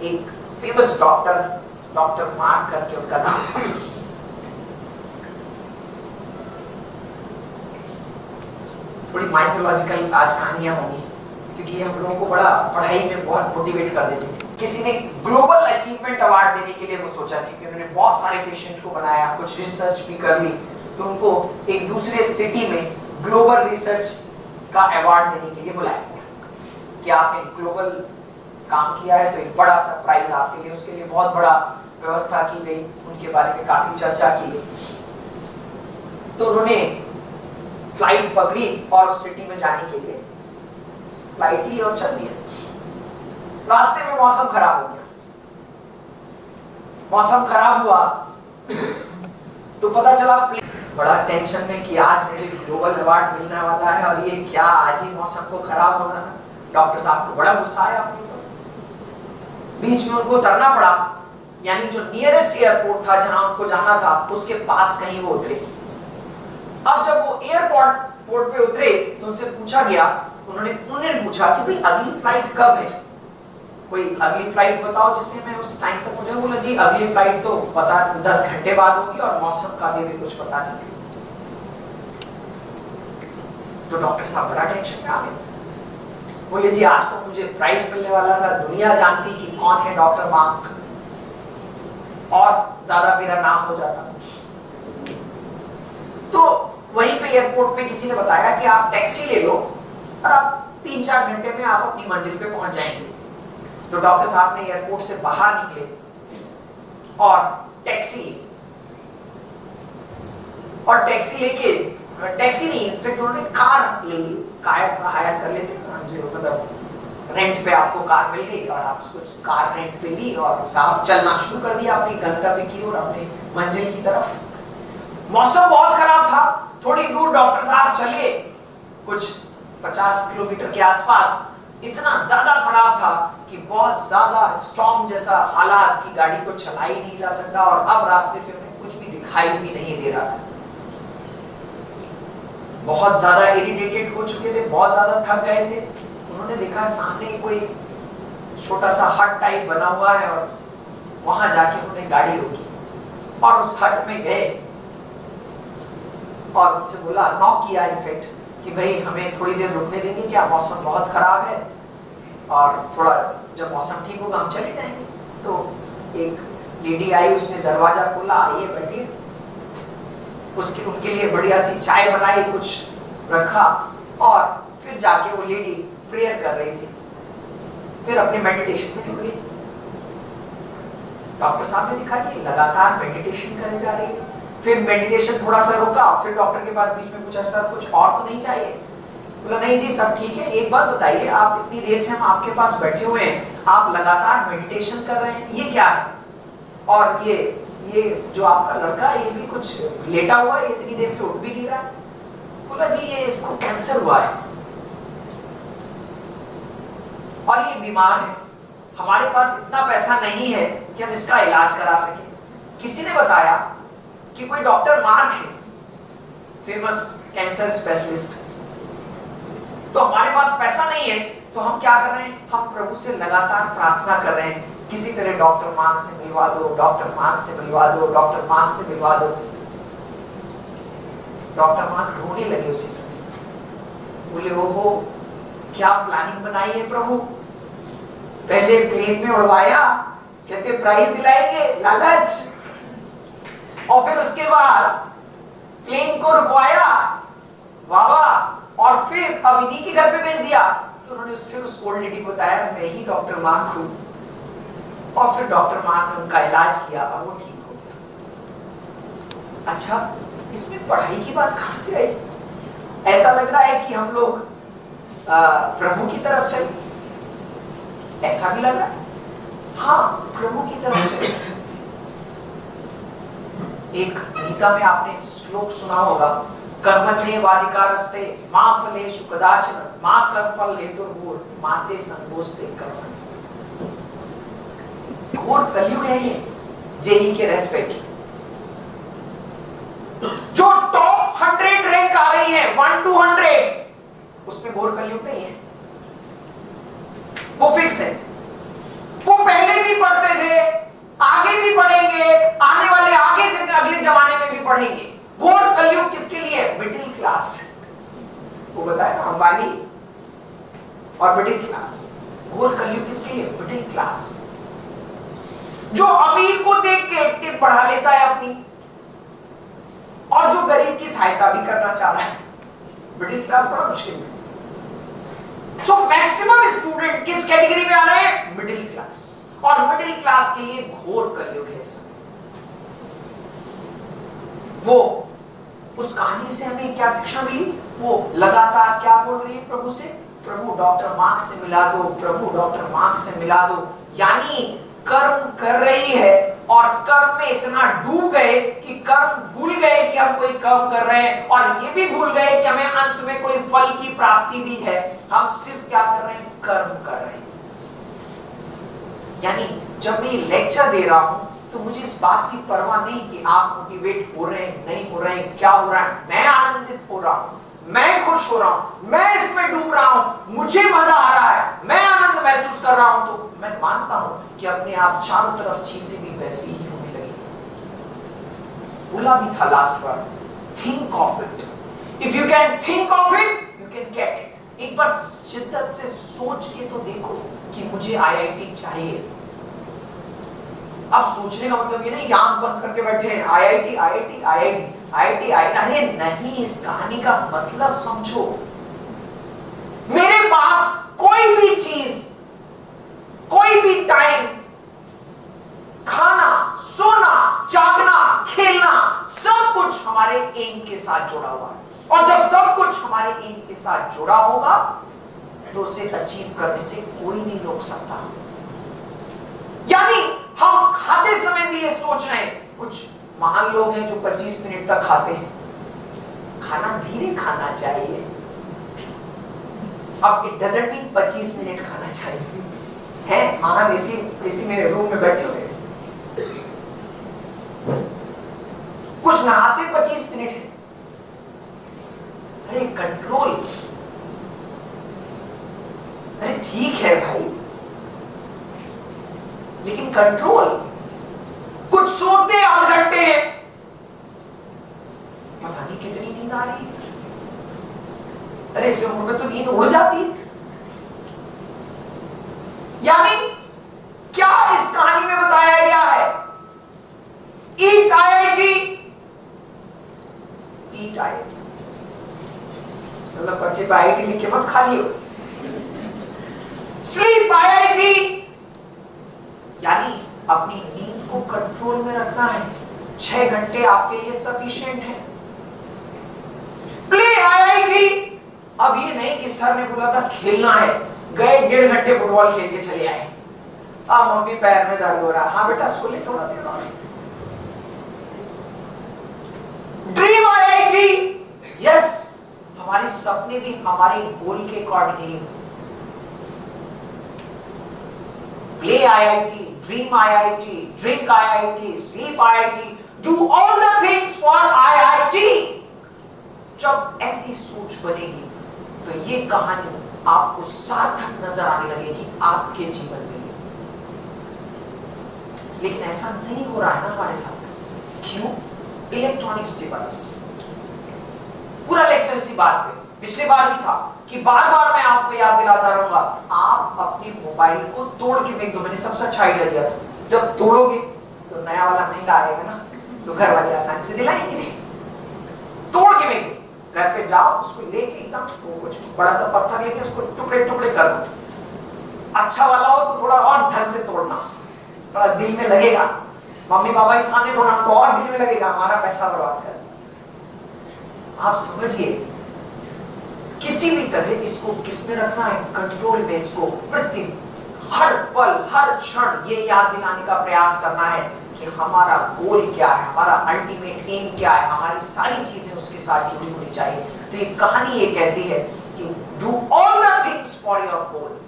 एक फेमस डॉक्टर मार्क करके उनका नाम था। थोड़ी माइथोलॉजिकल आज कहानियां होंगी, क्योंकि ये हम लोगों को बड़ा पढ़ाई में बहुत मोटिवेट कर देते थे। किसी ने ग्लोबल अचीवमेंट अवार्ड देने के लिए वो सोचा, क्योंकि उन्होंने बहुत सारे पेशेंट को बनाया, कुछ रिसर्च भी कर ली, तो उनको एक दूसरे सिटी में ग्लोबल रिसर्च का अवार्ड देने के लिए बुलाया गया कि आपने ग्लोबल काम किया है तो एक बड़ा सा प्राइज आपके लिए, उसके लिए बहुत बड़ा व्यवस्था की गई, उनके बारे में काफी चर्चा की गई। तो उन्होंने फ्लाइट पकड़ी और उस सिटी में जाने के लिए फ्लाइट ली और चल दिया। रास्ते में मौसम खराब हो गया। मौसम खराब हुआ तो पता चला बड़ा टेंशन में कि आज मुझे ग्लोबल अवार्ड मिलने वाला है और ये क्या, आज ही मौसम को खराब होना था। डॉक्टर साहब को बड़ा गुस्सा आया अपने ऊपर। बीच में उनको उतरना पड़ा, यानी जो नियरेस्ट एयरपोर्ट था जहां उनको जाना था उसके पास कहीं वो उतरे। अब जब वो एयरपोर्ट पे उतरे तो उनसे पूछा गया, उन्होंने पूछा कि भाई अगली फ्लाइट कब है, कोई अगली फ्लाइट बताओ जिससे मैं उस टाइम तक मुझे। बोला जी अगली फ्लाइट तो पता 10 घंटे बाद होगी और मौसम का भी कुछ पता नहीं। तो डॉक्टर साहब बड़ा टेंशन में आ गए। बोले जी आज तो मुझे प्राइज मिलने वाला था, दुनिया जानती कि कौन है डॉक्टर मार्क, और ज्यादा मेरा नाम हो जाता। तो वहीं पे एयरपोर्ट पे किसी ने बताया कि आप टैक्सी ले लो और आप 3-4 घंटे में आप अपनी मंजिल पे पहुंच जाएंगे। तो डॉक्टर साहब ने एयरपोर्ट से बाहर निकले और टैक्सी लेके, टैक्सी नहीं इनफैक्ट उन्होंने कार ले ली, कार हायर कर लेते जो मतलब रेंट पे आपको कार मिल गई और आप उसको कार रेंट पे ली और साहब चलना शुरू कर दिया अपनी गंतव्य की ओर, अपने मंजिल की तरफ। मौसम बहुत खराब था, थोड़ी दूर डॉक्टर साहब चले, कुछ 50 किलोमीटर के आसपास, इतना ज्यादा खराब था कि बहुत ज्यादा स्टॉर्म जैसा हालात की गाड़ी को चला ही नहीं जा सकता और अब रास्ते पे उन्हें कुछ भी दिखाई भी नहीं दे रहा था। बहुत ज्यादा इरिटेटेड हो चुके थे, बहुत ज्यादा थक गए थे। उन्होंने देखा सामने कोई छोटा सा हट टाइप बना हुआ है और वहां जाके उन्होंने गाड़ी रोकी और उस हट में गए और उनसे बोला, नॉक किया इनफैक्ट कि भाई हमें थोड़ी देर रुकने देंगे क्या, मौसम बहुत खराब है और थोड़ा जब मौसम ठीक होगा हम चले जाएंगे। तो एक लेडी आई, उसने दरवाजा खोला, आइए बैठिए। उनके लिए बढ़िया सी चाय बनाई, कुछ रखा और फिर जाके वो लेडी प्रेयर कर रही थी, फिर अपने मेडिटेशन में जुड़ गई। डॉक्टर साहब ने देखा कि लगातार मेडिटेशन करे जा रही है। फिर मेडिटेशन थोड़ा सा रुका, फिर डॉक्टर के पास बीच में पूछा, सर कुछ और तो नहीं चाहिए? बोला नहीं जी सब ठीक है। एक बात बताइए, आप इतनी देर से हम आपके पास बैठे हुए हैं, आप लगातार मेडिटेशन कर रहे हैं, ये क्या है? और ये जो आपका लड़का है ये भी कुछ लेटा हुआ है, इतनी देर से उठ भी नहीं रहा है। बोला जी ये इसको कैंसर हुआ है और ये बीमार है, हमारे पास इतना पैसा नहीं है कि हम इसका इलाज करा सके। किसी ने बताया कि कोई डॉक्टर मार्क है, फेमस कैंसर स्पेशलिस्ट, तो हमारे पास पैसा नहीं है तो हम क्या कर रहे हैं, हम प्रभु से लगातार प्रार्थना कर रहे हैं, किसी तरह डॉक्टर मार्क से मिलवा दो, डॉक्टर मार्क से मिलवा दो, डॉक्टर मार्क से मिलवा दो। डॉक्टर मार्क रोने लगे उसी समय। बोले ओहो क्या प्लानिंग बनाई है प्रभु, पहले प्लेन में उड़वाया, कहते प्राइज दिलाएंगे, लालच, और फिर उसके बाद प्लेन को रुकवाया, वाह वाह, और फिर अब इन्हीं के घर पे भेज दिया। तो उन्होंने फिर उस ओल्ड लेडी को बताया मैं ही डॉक्टर मार्क हूं, और फिर डॉक्टर मार्क ने उनका इलाज किया और वो ठीक हो गया। अच्छा, इसमें पढ़ाई की बात कहां से आई? ऐसा लग रहा है कि हम लोग प्रभु की तरफ चले, ऐसा भी लग रहा है। हाँ, प्रभु की तरफ चले। एक गीता में आपने श्लोक सुना होगा, कर्मण्येवाधिकारस्ते मा फलेषु कदाचन मा कर्मफल हेतुर्भूर् माते संगोस्ते कर्मण्य। घोर कलयुग है ये जेई के रेस्पेक्ट। जो टॉप 100 रैंक आ रही है 1 to 100, उसमें घोर कलयुग नहीं है। वो फिक्स है, वो पहले भी पढ़ते थे, आगे भी पढ़ेंगे, आने वाले अगले जमाने में भी पढ़ेंगे। घोर कलयुग किसके लिए? Middle class. वो बताया ना, अंबानी और मिडिल क्लास। घोर कलयुग किसके लिए? मिडिल क्लास, जो अमीर को देख के टिप बढ़ा लेता है अपनी, और जो गरीब की सहायता भी करना चाह रहा है। मिडिल क्लास बड़ा मुश्किल है। सो मैक्सिमम स्टूडेंट किस कैटेगरी में आ रहे हैं? Middle class. और मिडिल क्लास के लिए घोर कलयुग है सब। वो उस कहानी से हमें क्या शिक्षा मिली? वो लगातार क्या बोल रही है प्रभु से? प्रभु डॉक्टर मार्क से मिला दो, प्रभु डॉक्टर मार्क से मिला दो। यानी कर्म कर रही है और कर्म में इतना डूब गए कि कर्म भूल गए कि हम कोई कर्म कर रहे हैं, और ये भी भूल गए कि हमें अंत में कोई फल की प्राप्ति भी है। हम सिर्फ क्या कर रहे हैं? कर्म कर रहे हैं। यानी जब मैं लेक्चर दे रहा हूं तो मुझे इस बात की परवाह नहीं कि आप मोटिवेट हो रहे हैं, नहीं हो रहे हैं, क्या हो रहा है। मैं आनंदित हो रहा हूं, मैं खुश हो रहा हूं, मैं इसमें डूब रहा हूं, मुझे मजा आ रहा है, मैं आनंद महसूस कर रहा हूं, तो मैं मानता हूं कि अपने आप चारों तरफ चीजें भी वैसी ही होने लगी। बोला भी था last bar, think of it. If you can think of it, you can get it. एक बार शिद्दत से सोच के तो देखो कि मुझे IIT चाहिए। अब सोचने का मतलब ये नहीं कि आंख बंद करके बैठे हैं IIT IIT IIT IIT IIT। अरे नहीं, इस कहानी का मतलब समझो। मेरे पास कोई भी चीज, कोई भी टाइम, खाना, सोना, जागना, खेलना, सब कुछ हमारे एम के साथ जुड़ा हुआ है। और जब सब कुछ हमारे एम के साथ जुड़ा होगा तो उसे अचीव करने से कोई नहीं रोक सकता। यानी हम खाते समय भी ये सोच रहे हैं, कुछ महान लोग हैं जो 25 मिनट तक खाते हैं। खाना धीरे खाना चाहिए। अब इट डजंट मीन 25 मिनट खाना चाहिए है। महान इसी में रूम में बैठे हुए, कुछ नहाते 25 मिनट है। अरे कंट्रोल, अरे ठीक है भाई, लेकिन कंट्रोल। कुछ सोते 8 घंटे, पता नहीं कितनी नींद आ रही है। अरे इस उम्र में तो नींद उड़ जाती है। यानी क्या इस कहानी में बताया गया है? ईट IIT, ईट IIT। मतलब पर्चे पे IIT लिख के मत खा लियो। स्लीप IIT, यानी अपनी नींद को कंट्रोल में रखना है। 6 घंटे आपके लिए सफिशिएंट है। प्ले IIT, अब ये नहीं कि सर ने बोला था खेलना है, गए 1.5 घंटे फुटबॉल खेल के चले आए, अब मम्मी पैर में दर्द हो रहा है। हाँ बेटा सो ले थोड़ा देर और। ड्रीम IIT, यस, हमारे सपने भी हमारे गोल के accordingly. Play IIT, dream IIT, drink IIT, sleep IIT, do all the things for IIT। जब ऐसी सोच बनेगी तो ये कहानी आपको सार्थक नजर आने लगेगी आपके जीवन में। लेकिन ऐसा नहीं हो रहा है ना हमारे साथ। क्यों? Electronics device. पूरा लेक्चर इसी बात पे, पिछले बार भी था कि बार बार मैं आपको याद दिलाता रहूंगा, आप अपने मोबाइल को तोड़ के फेंक दो। मैंने सबसे अच्छा आइडिया दिया था, जब तोड़ोगे तो नया वाला महंगा आएगा ना, तो घर वाले आसानी से दिलाएंगे नहीं। तोड़ के फेंक दो, घर पे जाओ, उसको लेके एकदम कुछ बड़ा सा पत्थर लेके उसको टुकड़े टुकड़े कर दो। अच्छा वाला हो तो थोड़ा और ढंग से तोड़ना, थोड़ा दिल में लगेगा। मम्मी पापा के सामने थोड़ा हमको और दिल में लगेगा, हमारा पैसा बर्बाद कर। आप समझिए, किसी भी तरह इसको किस में रखना है? कंट्रोल में। इसको प्रति हर पल हर क्षण ये याद दिलाने का प्रयास करना है कि हमारा गोल क्या है, हमारा अल्टीमेट एम क्या है, हमारी सारी चीजें उसके साथ जुड़ी होनी चाहिए। तो ये कहानी ये कहती है कि do all the things for your goal.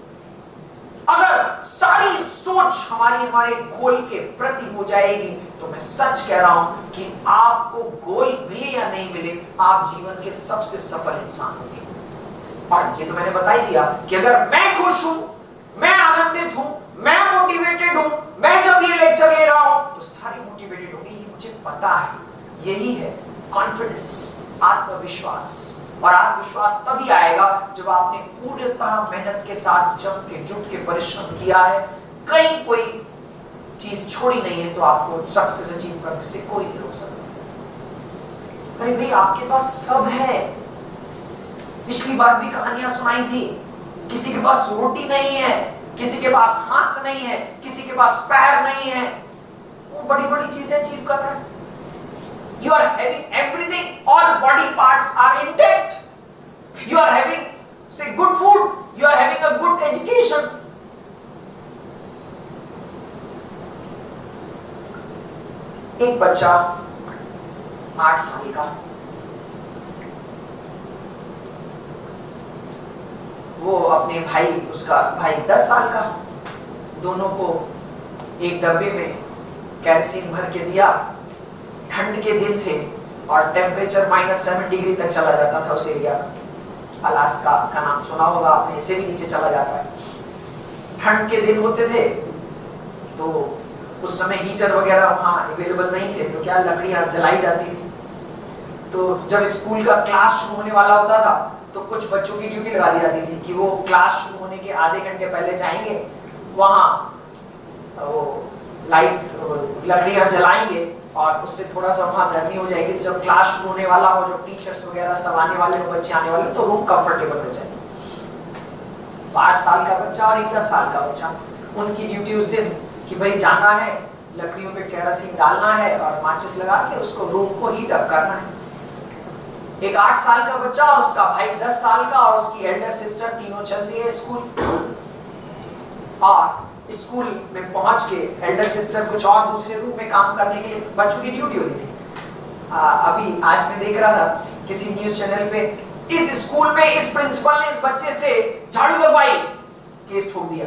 अगर सारी सोच हमारे गोल के प्रति हो जाएगी तो मैं सच कह रहा हूं कि आपको गोल मिले या नहीं मिले, आप जीवन के सबसे सफल इंसान होंगे। और ये तो मैंने बता ही दिया कि अगर मैं खुश हूं, मैं आनंदित हूं, मैं मोटिवेटेड हूं, मैं जब ये लेक्चर ले रहा हूं तो सारे मोटिवेटेड होंगे, ये मुझे पता है। यही है कॉन्फिडेंस, आत्मविश्वास। और आत्मविश्वास तभी आएगा जब आपने पूर्णतः मेहनत के साथ जम के जुट के परिश्रम किया है, कहीं कोई चीज छोड़ी नहीं है, तो आपको सक्सेस अचीव करने से कोई नहीं रोक सकता। अरे भाई आपके पास सब है। पिछली बार भी कहानियां सुनाई थी, किसी के पास रोटी नहीं है, किसी के पास हाथ नहीं है, किसी के पास पैर नहीं है, वो बड़ी बड़ी चीजें अचीव कर रहा है। You are having everything, all body parts are intact. You are having, say, good food. You are having a good education. एक बच्चा 8 साल का, वो अपने भाई, उसका भाई 10 साल का, दोनों को एक डब्बे में केरोसिन भर के दिया। ठंड के दिन थे और टेम्परेचर -7 डिग्री तक चला जाता था उस एरिया का। अलास्का का नाम सुना होगा आपने, इससे भी नीचे चला जाता है। ठंड के दिन होते थे तो उस समय हीटर वगैरह वहाँ अवेलेबल नहीं थे, तो क्या लकड़ियाँ जलाई जाती थी। तो जब स्कूल का क्लास शुरू होने वाला होता था तो कुछ बच्चों की ड्यूटी लगा दी जाती थी कि वो क्लास शुरू होने के आधे घंटे पहले जाएंगे, वहाँ वो लाइट लकड़ियाँ जलाएंगे और उससे थोड़ा सा वहाँ गर्मी हो जाएगी। तो जब क्लास शुरू होने वाला हो, जो टीचर्स वगैरह सब आने वाले हो, बच्चे आने वाले, तो रूम कंफर्टेबल हो जाएगा। 8 साल का बच्चा और एक 10 साल का बच्चा, उनकी ड्यूटी उस दिन कि भाई जाना है, लकड़ियों पे केरोसिन डालना है और माचिस लगा के उसको रूम को हीट अप करना है। एक 8 साल का बच्चा और उसका भाई 10 साल का और उसकी एल्डर सिस्टर, तीनों चलती है स्कूल। और स्कूल में पहुंच के एल्डर सिस्टर कुछ और दूसरे रूम में काम करने के लिए बच्चों की ड्यूटी होती थी। अभी आज मैं देख रहा था किसी न्यूज चैनल पे, इस स्कूल में इस प्रिंसिपल ने इस बच्चे से झाड़ू लगवाई, केस ठोक दिया।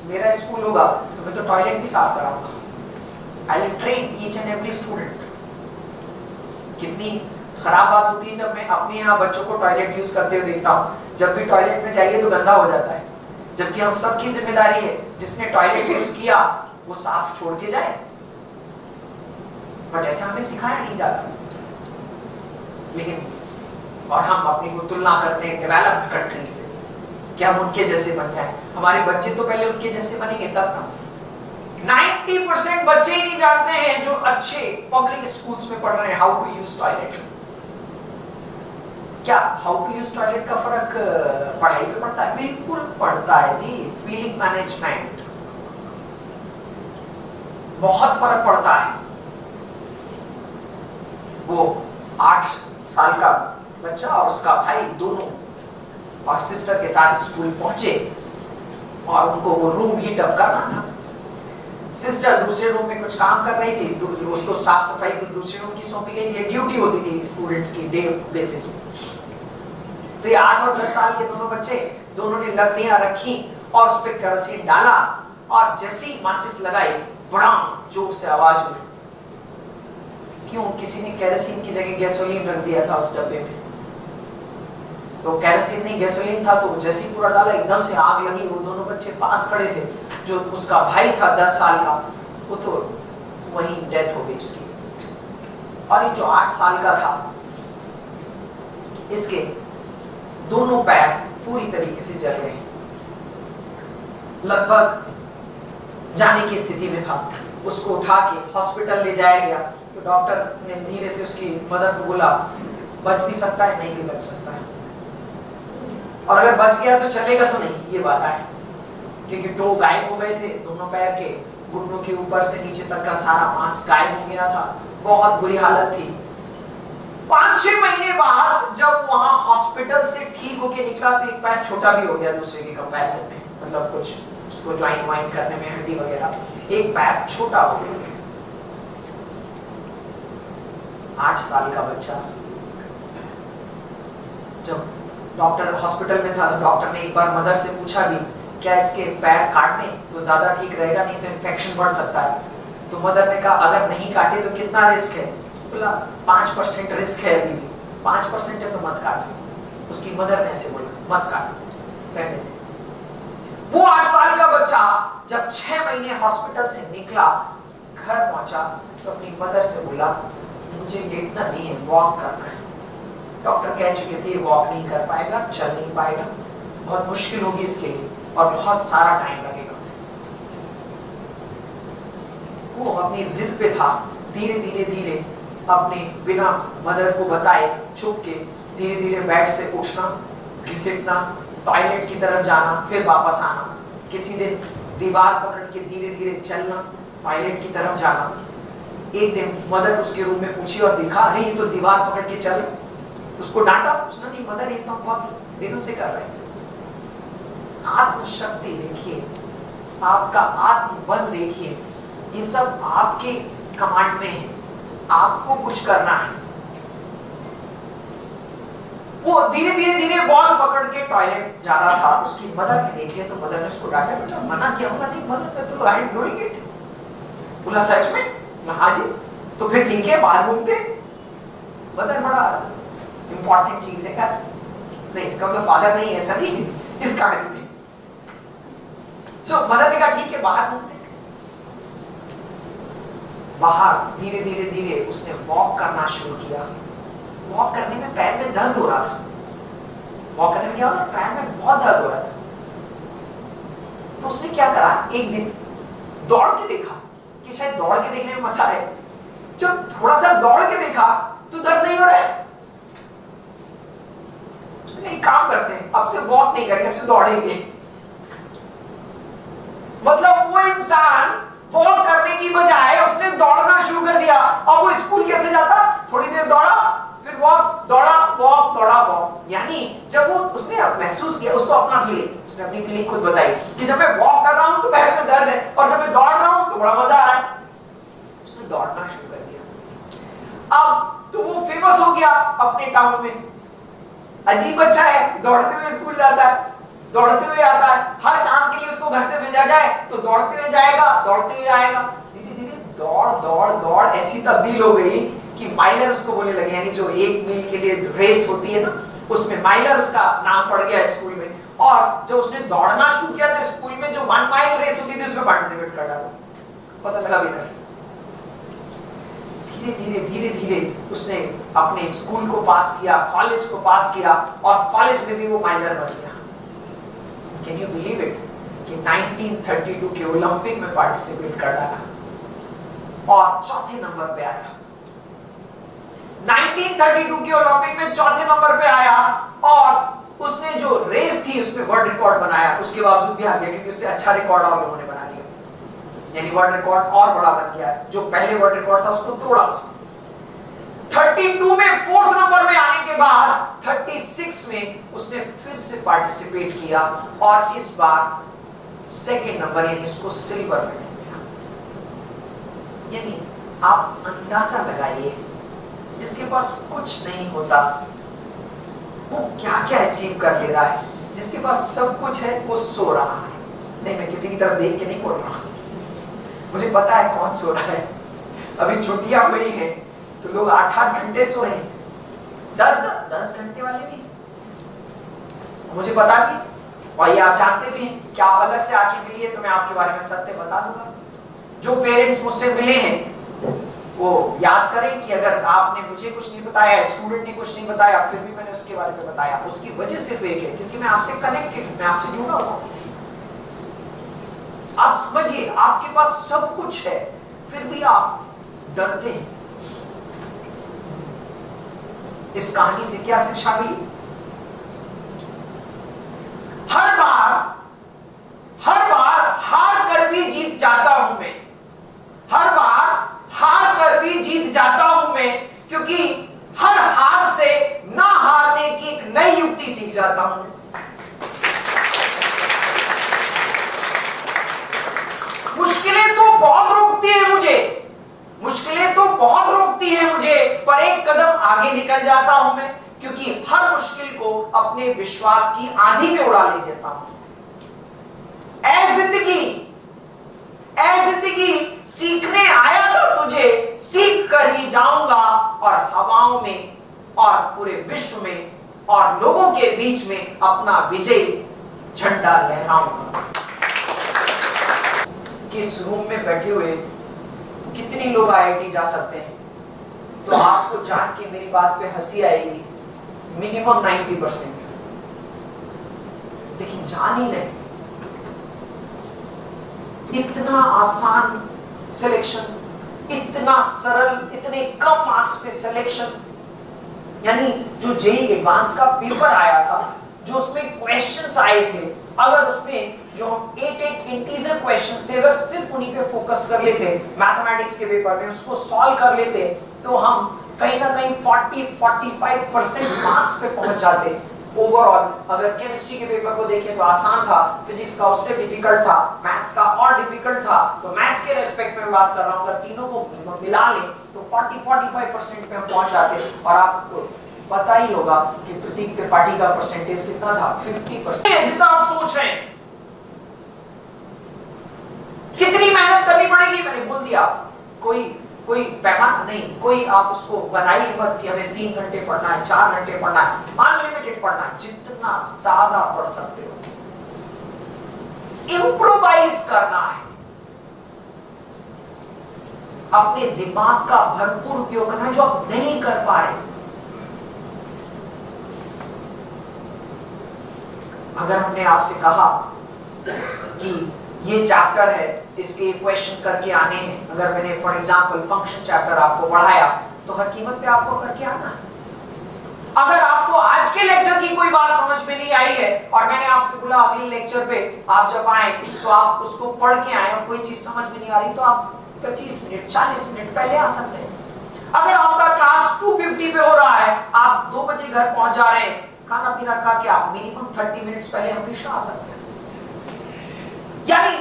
मेरा स्कूल होगा तो मैं तो टॉयलेट भी साफ कराऊंगा। I will train each and every student. कितनी खराब बात होती है जब मैं अपने यहाँ बच्चों को टॉयलेट यूज करते हुए देखता हूँ। जब भी टॉयलेट में जाइए तो गंदा हो जाता है, जबकि हम सबकी जिम्मेदारी है, जिसने टॉयलेट यूज किया वो साफ छोड़ के जाए। बट ऐसा हमें सिखाया नहीं जाता। लेकिन और हम अपनी को तुलना करते हैं डेवलप्ड कंट्रीज से कि हम उनके जैसे बन जाए। हमारे बच्चे तो पहले उनके जैसे बनेंगे तब ना। 90% बच्चे ही नहीं जानते हैं जो अच्छे पब्लिक स्कूल्स में पढ़ रहे हैं हाउ टू यूज टॉयलेट। क्या हाउ टू यूज टॉयलेट का फर्क पढ़ाई पे पड़ता है? बिल्कुल पड़ता है जी। फीलिंग मैनेजमेंट, बहुत फर्क पड़ता है। वो 8 साल का बच्चा और उसका भाई दोनों और सिस्टर के साथ स्कूल पहुंचे और उनको वो रूम हीट अप करना था। सिस्टर दूसरे रूम में कुछ काम कर रही थी, उसको साफ सफाई की दूसरे रूम की सौंपी गई थी। ड्यूटी होती थी स्टूडेंट्स की डे बेसिस पे। तो ये 8 और 10 साल के दोनों बच्चे, दोनों ने लकड़ियां रखी और उस पर केरोसिन डाला और जैसे ही माचिस लगाई, बड़ा जोर से आवाज हुई। क्यों? किसी ने केरोसिन की जगह गैसोलीन रख दिया था उस डब्बे में। तो केरोसिन नहीं गैसोलीन था, तो जैसे ही पूरा डाला एकदम से आग लगी। वो दोनों बच्चे पास खड़े थे। जो उसका भाई था 10 साल का, वो तो वहीं डेथ हो गई उसकी। और ये जो 8 साल का था, इसके दोनों पैर पूरी तरीके से जल गए, लगभग जाने की स्थिति में था। उसको उठा के हॉस्पिटल ले जाया गया तो डॉक्टर ने धीरे से उसकी मदर को बोला, बच भी सकता है, नहीं भी बच सकता है। और अगर बच गया तो चलेगा तो नहीं, ये बात है। क्योंकि टो गायब हो गए थे, दोनों पैर के घुटनों के ऊपर से नीचे तक का सारा मांस गायब हो गया था। बहुत बुरी हालत थी। 5-6 महीने बाद जब वहां हॉस्पिटल से ठीक होके निकला तो एक पैर छोटा भी हो गया दूसरे के कंपैरिजन में। मतलब कुछ उसको ज्वाइन वाइन करने में हड्डी वगैरह, एक पैर छोटा हो गया। 8 साल का बच्चा। जब डॉक्टर हॉस्पिटल में था तो डॉक्टर ने एक बार मदर से पूछा भी, क्या इसके पैर काट दें तो ज्यादा ठीक रहेगा, नहीं तो इन्फेक्शन बढ़ सकता है। तो मदर ने कहा, अगर नहीं काटे तो कितना रिस्क है? बोला 5% रिस्क है अभी भी। 5% है तो मत काट। उसकी मदर ने ऐसे बोला, मत काट, रहने दे। वो 8 साल का बच्चा जब 6 महीने हॉस्पिटल से निकला, घर पहुंचा तो अपनी मदर से बोला मुझे लेटना नहीं है, वॉक करना है। डॉक्टर कह चुके थे वॉक नहीं कर पाएगा, चल नहीं पाएगा, बहुत मुश्किल होगी इसके लिए और बहुत सारा टाइम लगेगा। वो अपनी जिद पे था। धीरे धीरे धीरे अपने बिना मदर को बताए चुप के धीरे धीरे बेड से उठना, घिसटना, टॉयलेट की तरफ जाना, फिर वापस आना। किसी दिन दीवार पकड़ के धीरे धीरे चलना, टॉयलेट की तरफ जाना। एक दिन मदर उसके रूम में पूछी और देखा अरे ये तो दीवार पकड़ के चल। उसको डांटा, उसने नहीं मदर ये तो बहुत दिनों से कर रहे हैं। आत्मशक्ति देखिए, आपका आत्मबल देखिए, ये सब आपके कमांड में है, आपको कुछ करना है। वो धीरे धीरे धीरे बॉल पकड़ के टॉयलेट जा रहा था। उसकी मदर ने देख लिया तो मदर ने उसको डांटा, बेटा मना किया होगा। नहीं मदर, मैं तो आई एम डूइंग इट। बोला सच में? हाँ जी। तो फिर ठीक है, बाहर घूमते। मदर बड़ा इंपॉर्टेंट चीज है क्या? नहीं, इसका मतलब फादर नहीं, ऐसा नहीं इस कहानी में। तो मदर ने कहा ठीक है, बाहर घूमते। बाहर धीरे धीरे धीरे उसने वॉक करना शुरू किया। वॉक करने में पैर में दर्द हो रहा था। वॉक करने में क्या हो रहा था? पैर में बहुत दर्द हो रहा था। तो उसने क्या करा, एक दिन दौड़ के देखा कि शायद दौड़ के देखने में मजा है। जब थोड़ा सा दौड़ के देखा तो दर्द नहीं हो रहा है। उसने एक काम करते हैं, अब से वॉक नहीं करेंगे, अब से दौड़ेंगे। मतलब वो इंसान वॉक करने की बजाय उसने दौड़ना शुरू कर दिया। अब वो स्कूल कैसे जाता? थोड़ी देर दौड़ा, फिर वॉक, दौड़ा, वॉक, दौड़ा, वॉक। यानी जब वो उसने महसूस किया, उसको अपना फीलिंग, उसने अपनी फीलिंग खुद बताई कि जब मैं वॉक कर रहा हूं तो पैर में दर्द है और जब मैं दौड़ रहा हूं तो बड़ा मजा आ रहा है। उसने दौड़ना शुरू कर दिया। अब तो वो फेमस हो गया अपने टाउन में। अजीब बच्चा है, दौड़ते हुए स्कूल जाता है, दौड़ते हुए आता है। हर काम के लिए उसको घर से भेजा जाए तो दौड़ते हुए जाएगा, दौड़ते हुए आएगा। धीरे धीरे दौड़ दौड़ दौड़ ऐसी तब्दील हो गई कि माइलर उसको बोलने लगे। यानी जो 1 मील के लिए रेस होती है ना, उसमें माइलर उसका नाम पड़ गया स्कूल में। और जब उसने दौड़ना शुरू किया तो स्कूल में जो 1 माइल रेस होती थी उसमें पार्टिसिपेट कर डाला। पता लगा भी नहीं। धीरे धीरे धीरे धीरे उसने अपने स्कूल को पास किया, कॉलेज को पास किया और कॉलेज में भी वो माइनर बन गया। कैन यू बिलीव इट कि 1932 के ओलंपिक में पार्टिसिपेट कर डाला और चौथे नंबर पे आया। 1932 के ओलंपिक में चौथे नंबर पे आया और उसने जो रेस थी उसमें वर्ल्ड रिकॉर्ड बनाया। उसके बावजूद भी आ गया क्योंकि उससे अच्छा रिकॉर्ड और लोगों ने बना दिया। यानी वर्ल्ड रिकॉर्ड और बड़ा बन गया। जो पहले वर्ल्ड रिकॉर्ड था उसको तोड़ा उसने। 32 में 4th नंबर में आने के बाद 36 में उसने फिर से पार्टिसिपेट किया और इस बार 2nd नंबर यानी उसको सिल्वर मेडल मिला। यानी आप अंदाजा लगाइए, जिसके पास कुछ नहीं होता वो क्या क्या अचीव कर ले रहा है। जिसके पास सब कुछ है वो सो रहा है। नहीं, मैं किसी की तरफ देख के नहीं बोल रहा, मुझे पता है कौन सो रहा है। अभी छुट्टियां हुई हैं तो लोग 8-8 घंटे सो रहे हैं, 10 घंटे वाले भी, मुझे पता भी और ये आप जानते भी हैं कि आप अलग से आके मिलिए तो मैं आपके बारे में सत्य बता दूंगा। जो पेरेंट्स मुझसे मिले हैं वो याद करें कि अगर आपने मुझे कुछ नहीं बताया, स्टूडेंट ने कुछ नहीं बताया, फिर भी मैंने उसके बारे में बताया, उसकी वजह सिर्फ एक है, क्योंकि मैं आपसे कनेक्टेड हूं, मैं आपसे जुड़ा हुआ हूं। आप समझिए, आपके पास सब कुछ है फिर भी आप डरते हैं। इस कहानी से क्या शिक्षा मिली? हर बार हार कर भी जीत जाता हूं मैं। हर बार हार कर भी जीत जाता हूं मैं, क्योंकि हर हार से ना हारने की एक नई युक्ति सीख जाता हूं। मुश्किलें तो बहुत रोकती है मुझे, मुश्किलें तो बहुत रोकती है मुझे, पर एक कदम आगे निकल जाता हूं मैं, क्योंकि हर मुश्किल को अपने विश्वास की आंधी में उड़ा ले जाता हूं। ऐ जिंदगी सीखने आया था तुझे, सीख कर ही जाऊंगा और हवाओं में और पूरे विश्व में और लोगों के बीच में अपना विजयी झंडा लहराऊंगा। कि इस रूम में बैठे हुए कितने लोग आईआईटी जा सकते हैं, तो आपको जान के मेरी बात पे हंसी आएगी, मिनिमम 90%, लेकिन जान ही नहीं। इतना आसान सिलेक्शन, इतना सरल, इतने कम मार्क्स पे सिलेक्शन, यानी जो जेईई एडवांस का पेपर आया था, जो उसमें क्वेश्चंस आए थे, अगर उसमें जो हम 8 इंटीजर क्वेश्चंस थे, अगर सिर्फ उन्हीं पे फोकस कर लेते मैथमेटिक्स के पेपर में, उसको सॉल्व कर लेते, तो हम कहीं ना कहीं 40-45% मार्क्स पे पहुंच जाते ओवरऑल। अगर केमिस्ट्री के पेपर को देखें तो आसान था, फिजिक्स का उससे डिफिकल्ट था, मैथ्स का और डिफिकल्ट था, तो मैथ्स के रेस्पेक्ट में बात कर रहा हूं, अगर तीनों को मिला लें तो 40-45% पे हम पहुंच जाते। और आपको पता ही होगा कि प्रतीक त्रिपाठी का परसेंटेज कितना था, 50%, जितना आप सोच रहे हैं। कितनी मेहनत करनी पड़ेगी मैंने बोल दिया, कोई पैमाना नहीं, कोई आप उसको बनाइए मत कि हमें 3 घंटे पढ़ना है, 4 घंटे पढ़ना है, अनलिमिटेड पढ़ना है, जितना ज्यादा पढ़ सकते हो। इंप्रोवाइज करना है, अपने दिमाग का भरपूर उपयोग करना है, जो आप नहीं कर पा रहे। अगर हमने आपसे कहा कि ये चैप्टर है, इसके क्वेश्चन करके आने हैं, अगर मैंने फॉर एग्जांपल फंक्शन चैप्टर आपको पढ़ाया, तो हर कीमत पे आपको करके आना है। अगर आपको आज के लेक्चर की कोई बात समझ में नहीं आई है और मैंने आपसे बोला अगले लेक्चर पे आप जब आए तो आप उसको पढ़ के आए और कोई चीज समझ में नहीं आ रही, तो आप 25 मिनट 40 मिनट पहले आ सकते हैं। अगर आपका क्लास 250 पे हो रहा है, आप 2 बजे घर पहुंच जा रहे हैं, खाना पीना खा के आप मिनिमम 30 मिनट्स पहले हमेशा आ सकते हैं। यानी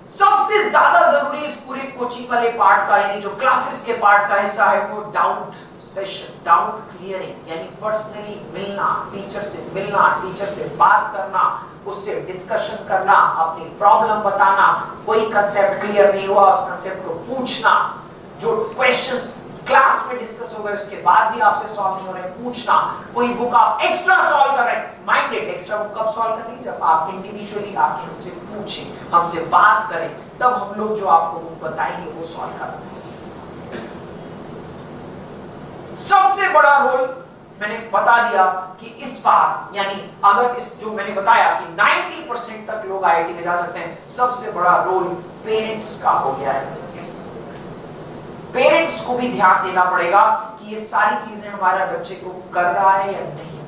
सबसे ज्यादा जरूरी इस पूरे कोचिंग वाले पार्ट का, यानी जो क्लासेस के पार्ट का हिस्सा है, वो डाउट सेशन, डाउट क्लियरिंग, यानी पर्सनली मिलना, टीचर से बात करना, उससे डिस्कशन करना, अपनी प्रॉब्लम बताना, कोई कंसेप्ट क्लियर नहीं हुआ उस कंसेप्ट को पूछना, जो क्वेश्चंस क्लास में डिस्कस हो गए उसके बाद भी आपसे सॉल्व नहीं हो रहे पूछना, कोई बुक आप एक्स्ट्रा सॉल्व कर रहे हैं, माइंडेड एक्स्ट्रा बुक कब सॉल्व करनी, जब आप इंडिविजुअली आके हमसे पूछें, हमसे बात करें, तब हम लोग जो आपको बुक बताएंगे वो सॉल्व करेंगे। सबसे बड़ा रोल मैंने बता दिया कि इस बार, यानी अगर इस जो मैंने बताया कि 90% तक लोग आईआईटी में जा सकते हैं, सबसे बड़ा रोल पेरेंट्स का हो गया है। पेरेंट्स को भी ध्यान देना पड़ेगा कि ये सारी चीजें हमारे बच्चे को कर रहा है या नहीं।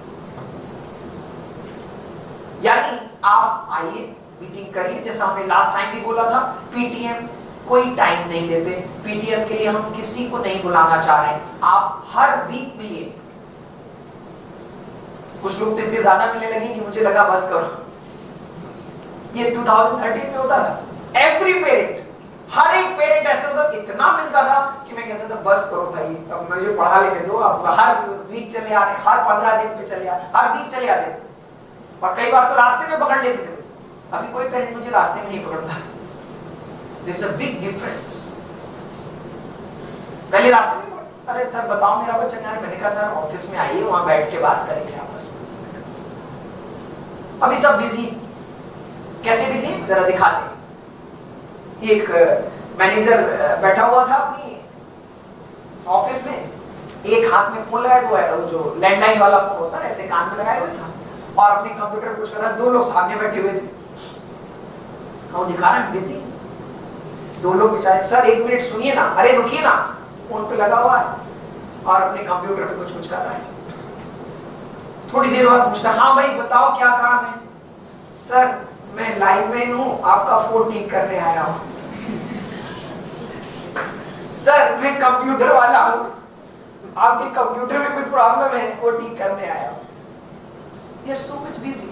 यानी आप आइए, मीटिंग करिए, जैसा हमने लास्ट टाइम भी बोला था, पीटीएम कोई टाइम नहीं देते, पीटीएम के लिए हम किसी को नहीं बुलाना चाह रहे हैं, आप हर वीक मिलिए। कुछ लोग तो इतने ज्यादा मिलने लगे कि मुझे लगा बस करो। ये 2013 में होता था, एवरी पेरेंट, हर एक पेरेंट ऐसे होता, इतना मिलता था कि मैं कहता था बस करो भाई, अब मुझे पढ़ा लेने दो, अब हर वीक चले आ रहे, हर 15 दिन पे चले आ, हर वीक चले आते, और कई बार तो रास्ते में पकड़ लेते थे। अभी कोई पेरेंट मुझे रास्ते में नहीं पकड़ता। There's a big difference। पहले रास्ते में, अरे सर बताओ मेरा बच्चा क्या है, मैंने कहा सर ऑफिस में आइए, वहां बैठ के बात करेंगे आपस में। अभी सब बिजी, कैसे बिजी जरा दिखाते हैं। एक मैनेजर बैठा हुआ था अपनी ऑफिस में, एक हाथ में फोन लगाया हुआ है, जो लैंडलाइन वाला फोन होता है, ऐसे कान में लगाया हुआ था, और अपने कंप्यूटर कुछ कर रहा है। 2 लोग सामने बैठे हुए थे, वो दिखा रहा है बिजी। 2 लोग बेचारे, सर 1 मिनट सुनिए ना, अरे रुकिए ना, फोन पे लगा हुआ है और अपने कंप्यूटर पे कुछ कर रहा है। थोड़ी देर बाद पूछता, हाँ भाई बताओ क्या काम है। सर मैं लाइनमैन हूँ, आपका फोन ठीक करने आया हूँ। सर मैं कंप्यूटर वाला हूँ, आपके कंप्यूटर में कोई प्रॉब्लम है, वो ठीक करने आया हूँ। They are so much busy।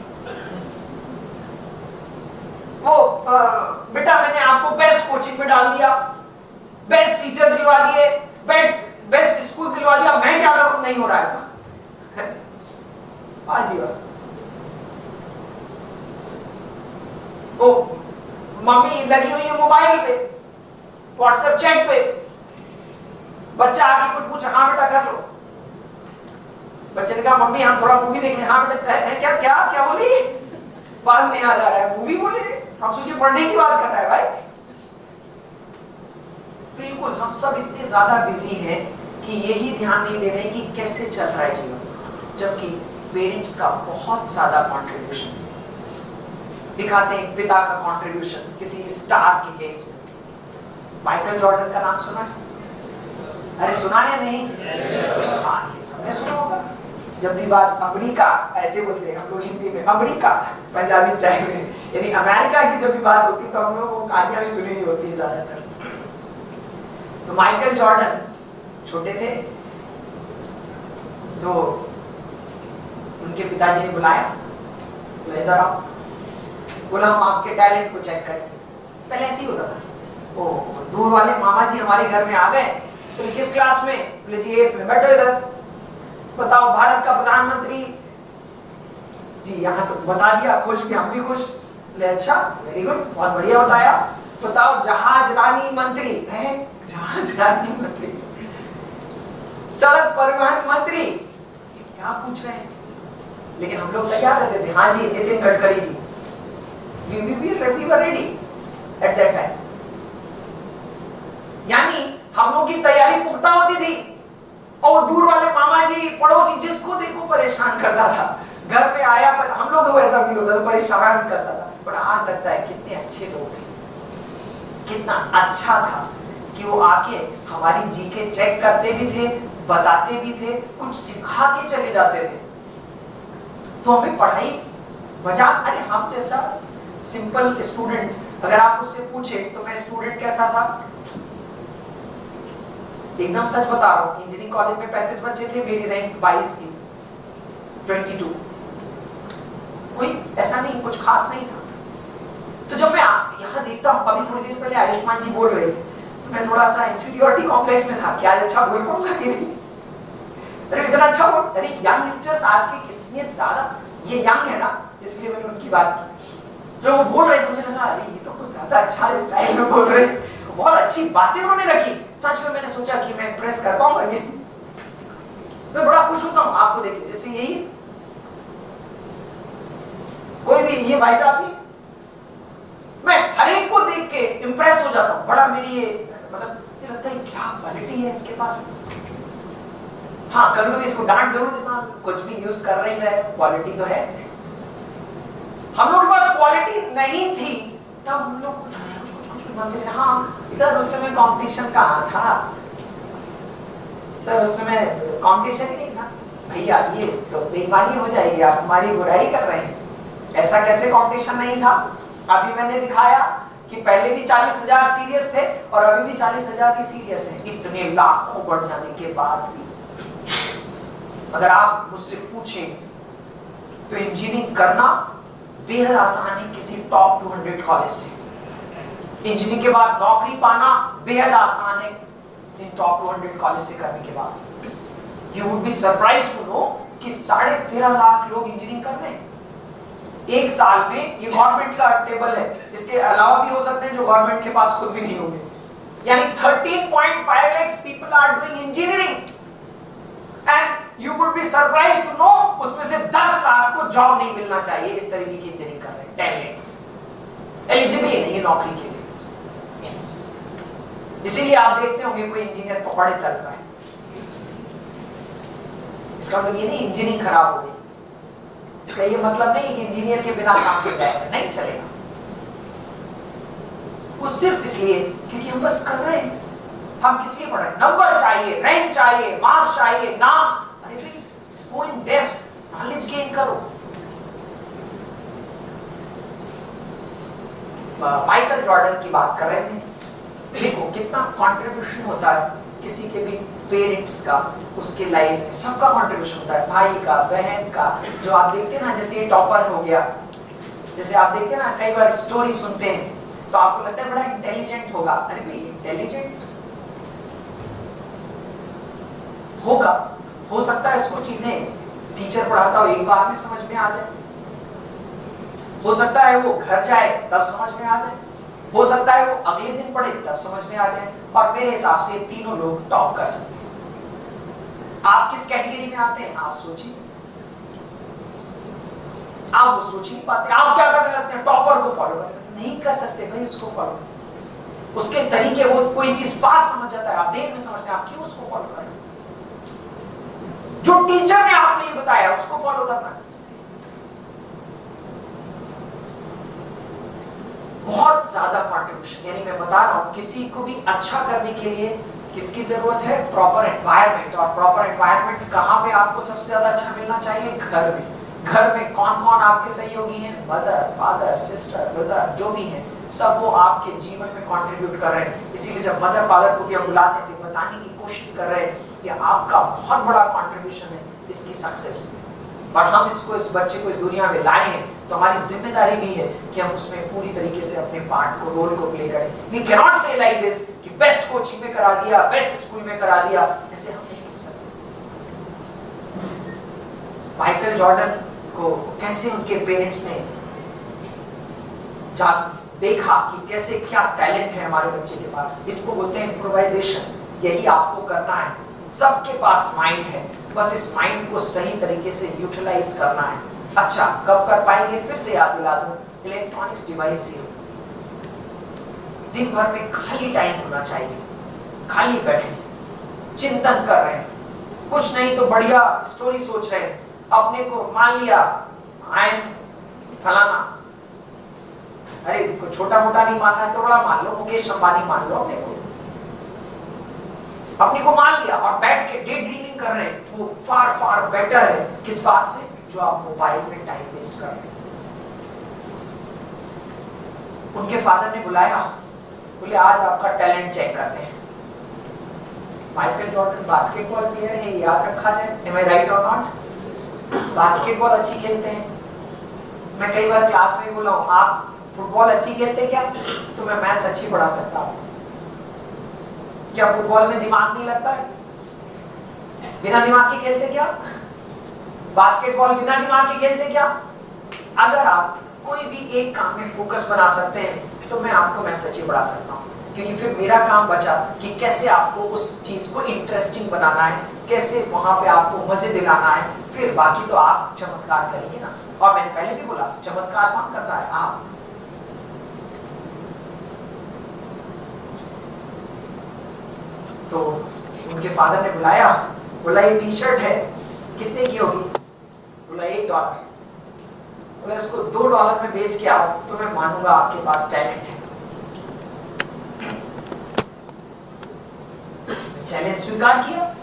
वो बेटा मैंने आपको बेस्ट कोचिंग में डाल दिया, बेस्ट टीचर दिलवा दिए, बेस्ट स्कूल दिलवा दिया, मैं क्या करूं, नहीं हो रहा है। आजीवा वो मम्मी लगी हुई है मोबाइल पे, व्हाट्सएप चैट पे, बच्चा आके कुछ पूछे, हाँ बेटा कर लो। बच्चे ने कहा मम्मी हम थोड़ा मूवी देखें, हाँ बेटा है क्या क्या क्या बोली, बाद में याद आ रहा है मूवी बोले, हम सोचिए पढ़ने की बात कर रहा है भाई। बिल्कुल, हम सब इतने ज्यादा बिजी हैं कि यही ध्यान नहीं दे रहे कि कैसे चल रहा है जीवन, जबकि पेरेंट्स का बहुत ज्यादा कंट्रीब्यूशन दिखाते हैं। पिता का कंट्रीब्यूशन किसी स्टार के केस में, माइकल जॉर्डन का नाम सुना है? अरे सुना है नहीं? हाँ, ये सबने सुना होगा। जब भी बात अमेरिका, ऐसे बोलते हैं हम लोग हिंदी में, अमेरिका पंजाबी स्टाइल में, यानी अमेरिका की जब भी बात होती तो हम लोग वो कहानियां भी सुनी ही होती है ज्यादातर। तो माइकल जॉर्डन छोटे थे तो उनके पिताजी ने बुलाया, इधर आओ, बोला हम आपके टैलेंट को चेक करें। पहले ऐसे ही होता था, ओ दूर वाले मामा जी हमारे घर में आ गए, बोले किस क्लास में? बोले जी 8th में। बैठो इधर, बताओ भारत का प्रधानमंत्री जी, यहाँ तो बता दिया, खुश भी, हम भी खुश। बोले अच्छा, वेरी गुड, बहुत बढ़िया बताया। बताओ जहाज रानी मंत्री है? जहाज रानी मंत्री, सड़क परिवहन मंत्री, क्या पूछ रहे हैं? लेकिन हम लोग तैयार रहते थे, हाँ जी Nitin Gadkari ji, we were ready at that time। यानी हम लोग की तैयारी पुख्ता होती थी, और दूर वाले मामा जी, पड़ोसी, जिसको देखो परेशान करता था, घर पे आया पर हम लोग को ऐसा फील होता था, परेशान करता था। बट आज लगता है कितने अच्छे लोग थे, कितना अच्छा था कि वो आके हमारी जीके चेक करते भी थे, बताते भी थे, कुछ सिखा के चले जाते थे। तो हमें पढ़ाई मजा, अरे हम जैसा सिंपल स्टूडेंट, अगर आप उससे पूछे तो मैं स्टूडेंट कैसा था, एकदम सच बता रहा हूँ, इंजीनियरिंग कॉलेज में 35 बच्चे थे, मेरी रैंक 22 थी, 22। कोई ऐसा नहीं, कुछ खास नहीं था। तो जब मैं यहाँ देखता हूँ, अभी थोड़ी देर पहले आयुष्मान जी बोल रहे थे, तो मैं थोड़ा सा इंफीरियोरिटी कॉम्प्लेक्स में था कि आज अच्छा बोल पाऊंगा कि नहीं। अरे इतना अच्छा बोल, अरे यंगस्टर्स आज के कितने सारा, ये यंग है ना, इसलिए मैंने उनकी बात की। जो वो बोल रहे थे मुझे लगा अरे ये तो कुछ ज्यादा अच्छा स्टाइल में बोल रहे, बहुत अच्छी बातें उन्होंने रखी। सच में मैंने सोचा कि मैं इम्प्रेस कर पाऊंगा ये, मैं बड़ा खुश होता हूँ आपको देख के। जैसे यही कोई भी, ये भाई साहब भी, मैं हर एक को देख के इम्प्रेस हो जाता हूँ। बड़ा मेरी ये मतलब ये लगता है क्या क्वालिटी है इसके पास। हाँ कभी कभी इसको डांट जरूर देता हूँ, कुछ भी यूज कर रही है, क्वालिटी तो है। हम लोग के पास क्वालिटी नहीं थी तब हम लोग कुछ मानते थे। हाँ सर उस समय कंपटीशन कहाँ था, सर उस समय कंपटीशन ही नहीं था। भैया ये तो बेईमानी हो जाएगी, आप हमारी बुराई कर रहे हैं, ऐसा कैसे कंपटीशन नहीं था। अभी मैंने दिखाया कि पहले भी 40,000 सीरियस थे और अभी भी 40,000 ही सीरियस हैं, इतने लाखों बढ़ जाने के बाद भी। अगर आप मुझसे पूछें तो इंजीनियरिंग करना बेहद आसान है किसी टॉप 200 कॉलेज से। इंजीनियरिंग के बाद नौकरी पाना बेहद आसान है इन टॉप 200 कॉलेज से करने के बाद। You would be surprise to know कि 13.5 लाख लोग इंजीनियरिंग कर रहे हैं एक साल में। ये गवर्नमेंट का टेबल है, इसके अलावा भी हो सकते हैं जो गवर्नमेंट के पास खुद भी नहीं होंगे। यानी 13.5 lakhs people are doing engineering and you would be surprised to know उसमें से 10 लाख को जॉब नहीं मिलना चाहिए, इस तरीके की इंजीनियरिंग कर रहे हैं। 10 lakhs एलिजिबल ही नहीं है नौकरी के लिए। इसीलिए आप देखते होंगे कोई इंजीनियर पकौड़े तल रहा है, इसका मतलब ये नहीं इंजीनियरिंग खराब हो गई, इसका ये मतलब नहीं कि इंजीनियर के बिना काम चल जाएगा, नहीं चलेगा। वो सिर्फ इसलिए क्योंकि हम बस कर रहे हैं। हम किस लिए पढ़ रहे हैं? नंबर चाहिए, रैंक चाहिए, मार्क्स चाहिए, नाम। अरे भाई गो इन डेप्थ, नॉलेज गेन करो। माइकल जॉर्डन की बात कर रहे थे, देखो कितना कंट्रीब्यूशन होता है किसी के भी पेरेंट्स का, उसके लाइफ में सबका कंट्रीब्यूशन होता है, भाई का, बहन का। जो आप देखते हैं ना, जैसे ये टॉपर हो गया, जैसे आप देखते हैं ना कई बार स्टोरी सुनते हैं तो आपको लगता है बड़ा इंटेलिजेंट होगा। अरे भाई इंटेलिजेंट होगा, हो सकता है उसको चीजें टीचर पढ़ाता हो एक बार में समझ में आ जाए, हो सकता है वो घर जाए तब समझ में आ जाए, हो सकता है वो अगले दिन पढ़े तब समझ में आ जाए। और मेरे हिसाब से तीनों लोग टॉप कर सकते हैं। आप किस कैटेगरी में आते हैं आप सोचिए, आप वो सोच नहीं पाते। आप क्या करने लगते हैं? टॉपर को फॉलो करते, नहीं कर सकते भाई उसको फॉलो। उसके तरीके, वो कोई चीज पास समझ जाता है, आप देर में समझते हैं, आप क्यों उसको फॉलो कर रहे हैं? जो टीचर ने आपके लिए बताया उसको फॉलो करना है। बहुत ज्यादा कंट्रीब्यूशन, यानी मैं बता रहा हूं किसी को भी अच्छा करने के लिए किसकी जरूरत है? Proper environment. और प्रॉपर एनवायरनमेंट कहां पे आपको सबसे ज्यादा अच्छा मिलना चाहिए? घर में। घर में कौन कौन आपके सहयोगी हैं? मदर, फादर, सिस्टर, ब्रदर, जो भी हैं, सब वो आपके जीवन में कंट्रीब्यूट कर रहे हैं। इसीलिए जब मदर फादर को भी हम बुलाते थे, बताने की कोशिश कर रहे हैं कि आपका बहुत बड़ा कंट्रीब्यूशन है इसकी सक्सेस में, और हम इसको, इस बच्चे को इस दुनिया में लाए हैं, तो हमारी जिम्मेदारी भी है कि हम उसमें पूरी तरीके से अपने पार्ट को, रोल को प्ले करें। वी कैन नॉट से लाइक दिस कि बेस्ट कोचिंग में करा दिया, बेस्ट स्कूल में करा दिया, ऐसे हम नहीं कह सकते। माइकल जॉर्डन को कैसे उनके पेरेंट्स ने देखा कि कैसे क्या टैलेंट है हमारे बच्चे के पास, इसको बोलते हैं इम्प्रोवाइजेशन। यही आपको करना है। सबके पास माइंड है, बस इस माइंड को सही तरीके से यूटिलाइज करना है। अच्छा, कब कर पाएंगे? फिर से याद दिला दूं, इलेक्ट्रॉनिक्स डिवाइस से दिन भर में खाली टाइम होना चाहिए, खाली बैठे चिंतन कर रहे हैं, कुछ नहीं तो बढ़िया स्टोरी सोच रहे हैं, अपने को मान लिया आई एम फलाना, अरे छोटा मोटा नहीं मानना है तो बड़ा मान लो, मुकेश अंबानी मान लो, अपने को मान लिया और बैठ के डे ड्रीमिंग कर रहे हैं। वो फार फार बेटर है किस बात से? जो आप मोबाइल में टाइम वेस्ट कर रहे हैं। उनके फादर ने बुलाया, बोले आज आपका टैलेंट चेक करते हैं। माइकल जॉर्डन बास्केटबॉल प्लेयर है, याद रखा जाए, एम आई राइट और नॉट? बास्केटबॉल अच्छी खेलते हैं। मैं कई बार क्लास में बोला हूं, आप फुटबॉल अच्छी खेलते क्या? तो मैं मैथ्स अच्छी पढ़ा सकता हूं। क्या फुटबॉल में दिमाग नहीं लगता है? बिना दिमाग के खेलते क्या? बास्केटबॉल बिना दिमाग के खेलते क्या? अगर आप कोई भी एक काम में फोकस बना सकते हैं तो मैं आपको मैथ्स अच्छी पढ़ा सकता हूं, क्योंकि फिर मेरा काम बचा कि कैसे आपको उस चीज को इंटरेस्टिंग बनाना है, कैसे वहां पे आपको मजे दिलाना है। फिर बाकी तो आप चमत्कार करेंगे ना। और मैंने पहले भी बोला, चमत्कार कौन करता है? आप। तो उनके फादर ने बुलाया, बोला ये टी शर्ट है, कितने की होगी? बोला $1। बोला इसको $2 में बेच के आओ तो मैं मानूंगा आपके पास टैलेंट है। चैलेंज स्वीकार किया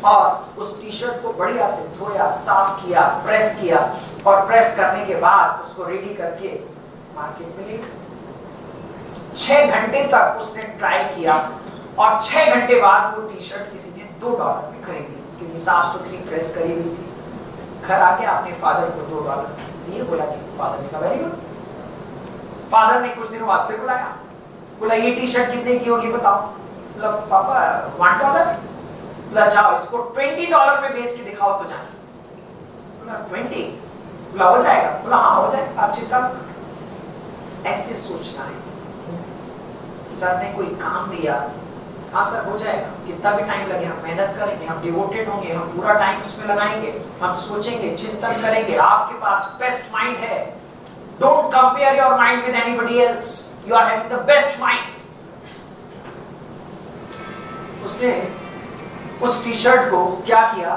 और उस टी शर्ट को बढ़िया से धोया, साफ किया, प्रेस किया, और प्रेस करने के बाद उसको रेडी करके मार्केट में ले गया। 6 घंटे तक उसने ट्राई किया और 6 घंटे बाद वो टी शर्ट किसी ने $2 में खरीदी, क्योंकि साफ सुथरी प्रेस करी हुई थी। घर आके अपने फादर को $2 दिए, बोला जी। फादर ने कहा वेरी गुड। फादर ने कुछ दिनों बाद फिर बुलाया, बोला ये टी शर्ट कितने की होगी बताओ? बोला पापा $1। बोला जाओ इसको $20 में बेच के दिखाओ तो जाए। बोला 20? बोला हो जाएगा? बोला हाँ हो जाएगा, आप चिंता मत करो। ऐसे सोचना है। सर ने कोई काम दिया, हाँ सर हो जाएगा, कितना भी टाइम लगे हम मेहनत करेंगे, हम डिवोटेड होंगे, हम पूरा टाइम उसमें लगाएंगे, हम सोचेंगे, चिंतन करेंगे। आपके पास बेस्ट माइंड है। Don't compare your mind with anybody else, you are having the best mind. उसने उस टी शर्ट को क्या किया,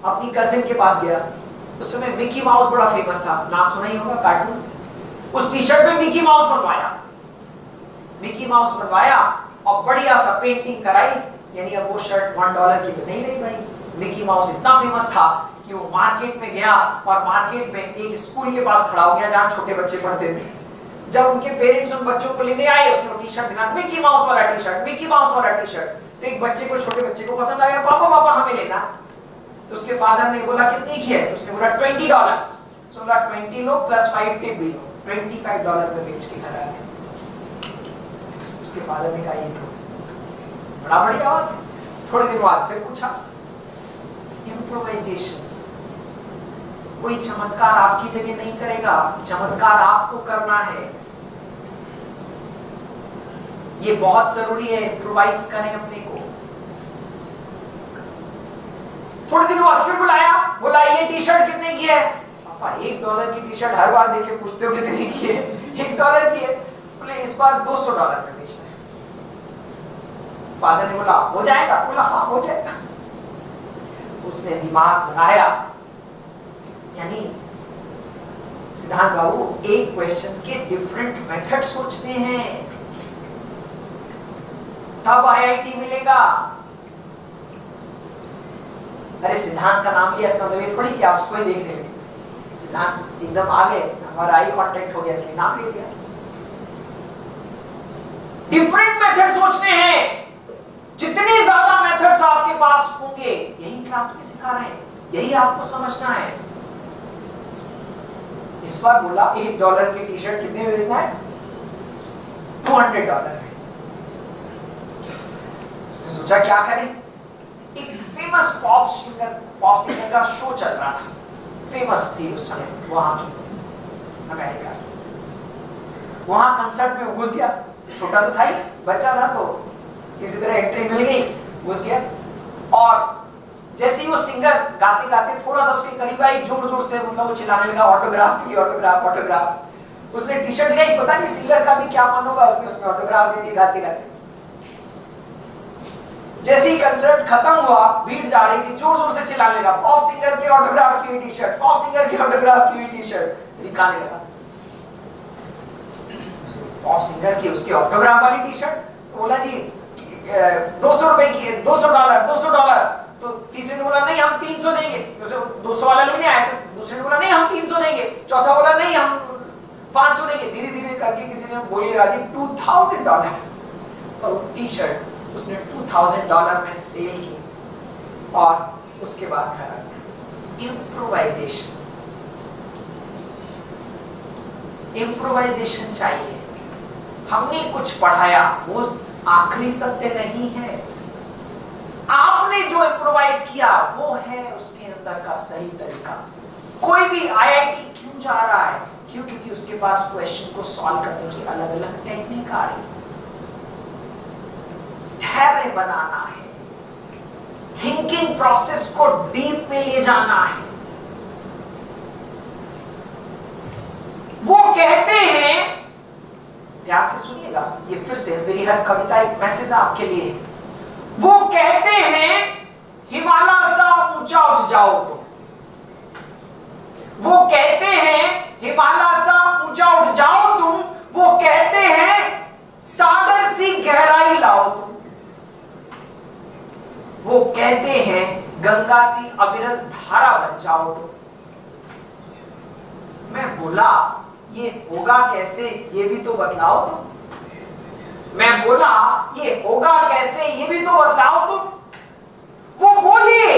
अपनी कजिन के पास गया। उस समय मिकी माउस बड़ा फेमस था, नाम सुना ही होगा, कार्टून। उस टी शर्ट में मिकी माउस बनवाया, मिकी माउस बनवाया और बढ़िया सा पेंटिंग कराई। यानी अब वो शर्ट $1 की तो नहीं रही भाई। मिकी माउस इतना फेमस था कि वो मार्केट में गया और मार्केट में एक स्कूल के पास खड़ा हो गया जहां छोटे बच्चे पढ़ते थे। जब उनके पेरेंट्स उन बच्चों को लेने आए, उसने टी शर्ट दिखाया, मिकी माउस वाला टी शर्ट, मिकी माउस वाला टी शर्ट। तो एक बच्चे को, छोटे बच्चे को पसंद आया, पापा पापा हमें लेना। तो उसके फादर ने बोला कितने की है? तो उसने बोला $20। तो बोला 20 लो प्लस 5 टिप भी लो, $25 में बेच के घर आ गया। उसके फादर ने कहा ये लो, बड़ा बढ़िया बात। थोड़े दिन बाद फिर पूछा, इम्प्रोवाइजेशन। कोई चमत्कार आपकी जगह नहीं करेगा, चमत्कार आपको करना है। ये बहुत जरूरी है, इम्प्रोवाइज करें अपने को। थोड़े दिनों बाद फिर बुलाया, बोला ये टी शर्ट कितने की है? पापा $1 की टी शर्ट हर बार देके पूछते हो कितने की है? $1 की है। बोले इस बार $200 में बेचना है। फादर ने बोला हो जाएगा? बोला हाँ हो जाएगा। उसने दिमाग लगाया, यानी सिद्धांत बाबू एक क्वेश्चन के डिफरेंट मेथड सोचने हैं, तब आईआईटी मिलेगा। अरे सिद्धांत का नाम लिया, इसका मतलब ये थोड़ी कि आप उसको ही देख रहे हैं। सिद्धांत एकदम आ गए, हमारा आई कांटेक्ट हो गया, इसलिए नाम ले लिया। डिफरेंट मेथड सोचने हैं। जितने ज्यादा मेथड्स आपके पास होंगे, यही क्लास में सिखा रहे हैं, यही आपको समझना है। इस बार बोला $1 की टी शर्ट कितने में बेचना है? $200 है। उसने सोचा क्या करें। एक फेमस पॉप सिंगर का शो चल रहा था, फेमस थी उस समय वहां की, अमेरिका। वहां कंसर्ट में घुस गया, छोटा तो था ही, बच्चा था, तो किसी तरह एंट्री मिल गई, घुस गया। और जैसे ही वो सिंगर गाते गाते थोड़ा सा उसके करीब आई, जोर जोर से मतलब वो चिल्लाने लगा ऑटोग्राफ के लिए, ऑटोग्राफ ऑटोग्राफ। उसने टी शर्ट दिखाई, पता नहीं सिंगर का भी क्या मन होगा, उसने उसमें ऑटोग्राफ दे दी गाते गाते। जैसे ही कंसर्ट खत्म हुआ, भीड़ जा रही थी, जोर जोर से चिल्लाने लगा पॉप सिंगर के ऑटोग्राफ की हुई टी शर्ट, पॉप सिंगर की ऑटोग्राफ की हुई टी शर्ट दिखाने लगा। पॉप सिंगर की उसके ऑटोग्राफ वाली टी शर्ट, तो बोला जी $200 की है, $200। तो तीसरे ने बोला नहीं हम 300 देंगे। 200 वाला लेने आया, तो दूसरे ने बोला नहीं हम 300 देंगे। चौथा बोला नहीं हम 500 देंगे। धीरे धीरे करके किसी ने बोली लगा दी $2000, और टी शर्ट उसने $2000 में सेल की। और उसके बाद खड़ा इम्प्रोवाइजेशन चाहिए। हमने कुछ पढ़ाया वो आखिरी सत्य नहीं है, आपने जो इम्प्रोवाइज किया वो है उसके अंदर का सही तरीका। कोई भी आईआईटी क्यों जा रहा है? क्यों? क्योंकि उसके पास क्वेश्चन को सॉल्व करने की अलग अलग टेक्निक आ रही है। धैर्य बनाना है, थिंकिंग प्रोसेस को डीप में ले जाना है। वो कहते हैं, ध्यान से सुनिएगा, ये फिर से मेरी हर कविता एक मैसेज आपके लिए है। वो कहते हैं हिमालय सा ऊंचा उठ जाओ तुम। वो कहते हैं हिमालय सा ऊंचा उठ जाओ तुम। वो कहते हैं सागर सी गहराई लाओ तुम। वो कहते हैं गंगा सी अविरल धारा बन जाओ तुम। मैं बोला ये होगा कैसे, ये भी तो बतलाओ तुम। मैं बोला ये होगा कैसे, ये भी तो बतलाओ तुम। वो बोलिए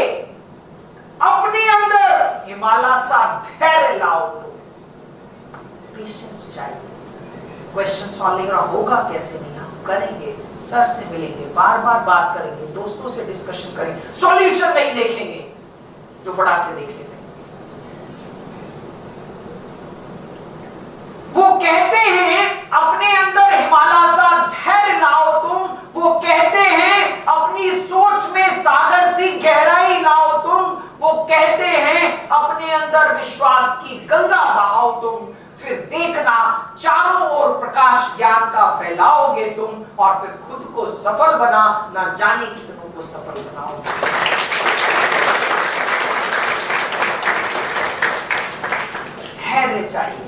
अपने अंदर हिमालय सा धैर्य लाओ तुम। पेशेंस चाहिए। क्वेश्चन सॉल्व होगा कैसे नहीं, हम करेंगे, सर से मिलेंगे, बार बार बात करेंगे, दोस्तों से डिस्कशन करेंगे, सॉल्यूशन नहीं देखेंगे जो फटाक से देख लेते। वो कहते हैं अपने अंदर हिमालय सा धैर्य लाओ तुम। वो कहते हैं अपनी सोच में सागर सी गहराई लाओ तुम। वो कहते हैं अपने अंदर विश्वास की गंगा बहाओ तुम। फिर देखना चारों ओर प्रकाश ज्ञान का फैलाओगे तुम, और फिर खुद को सफल बना ना जाने कितनों को सफल बनाओगे। धैर्य चाहिए,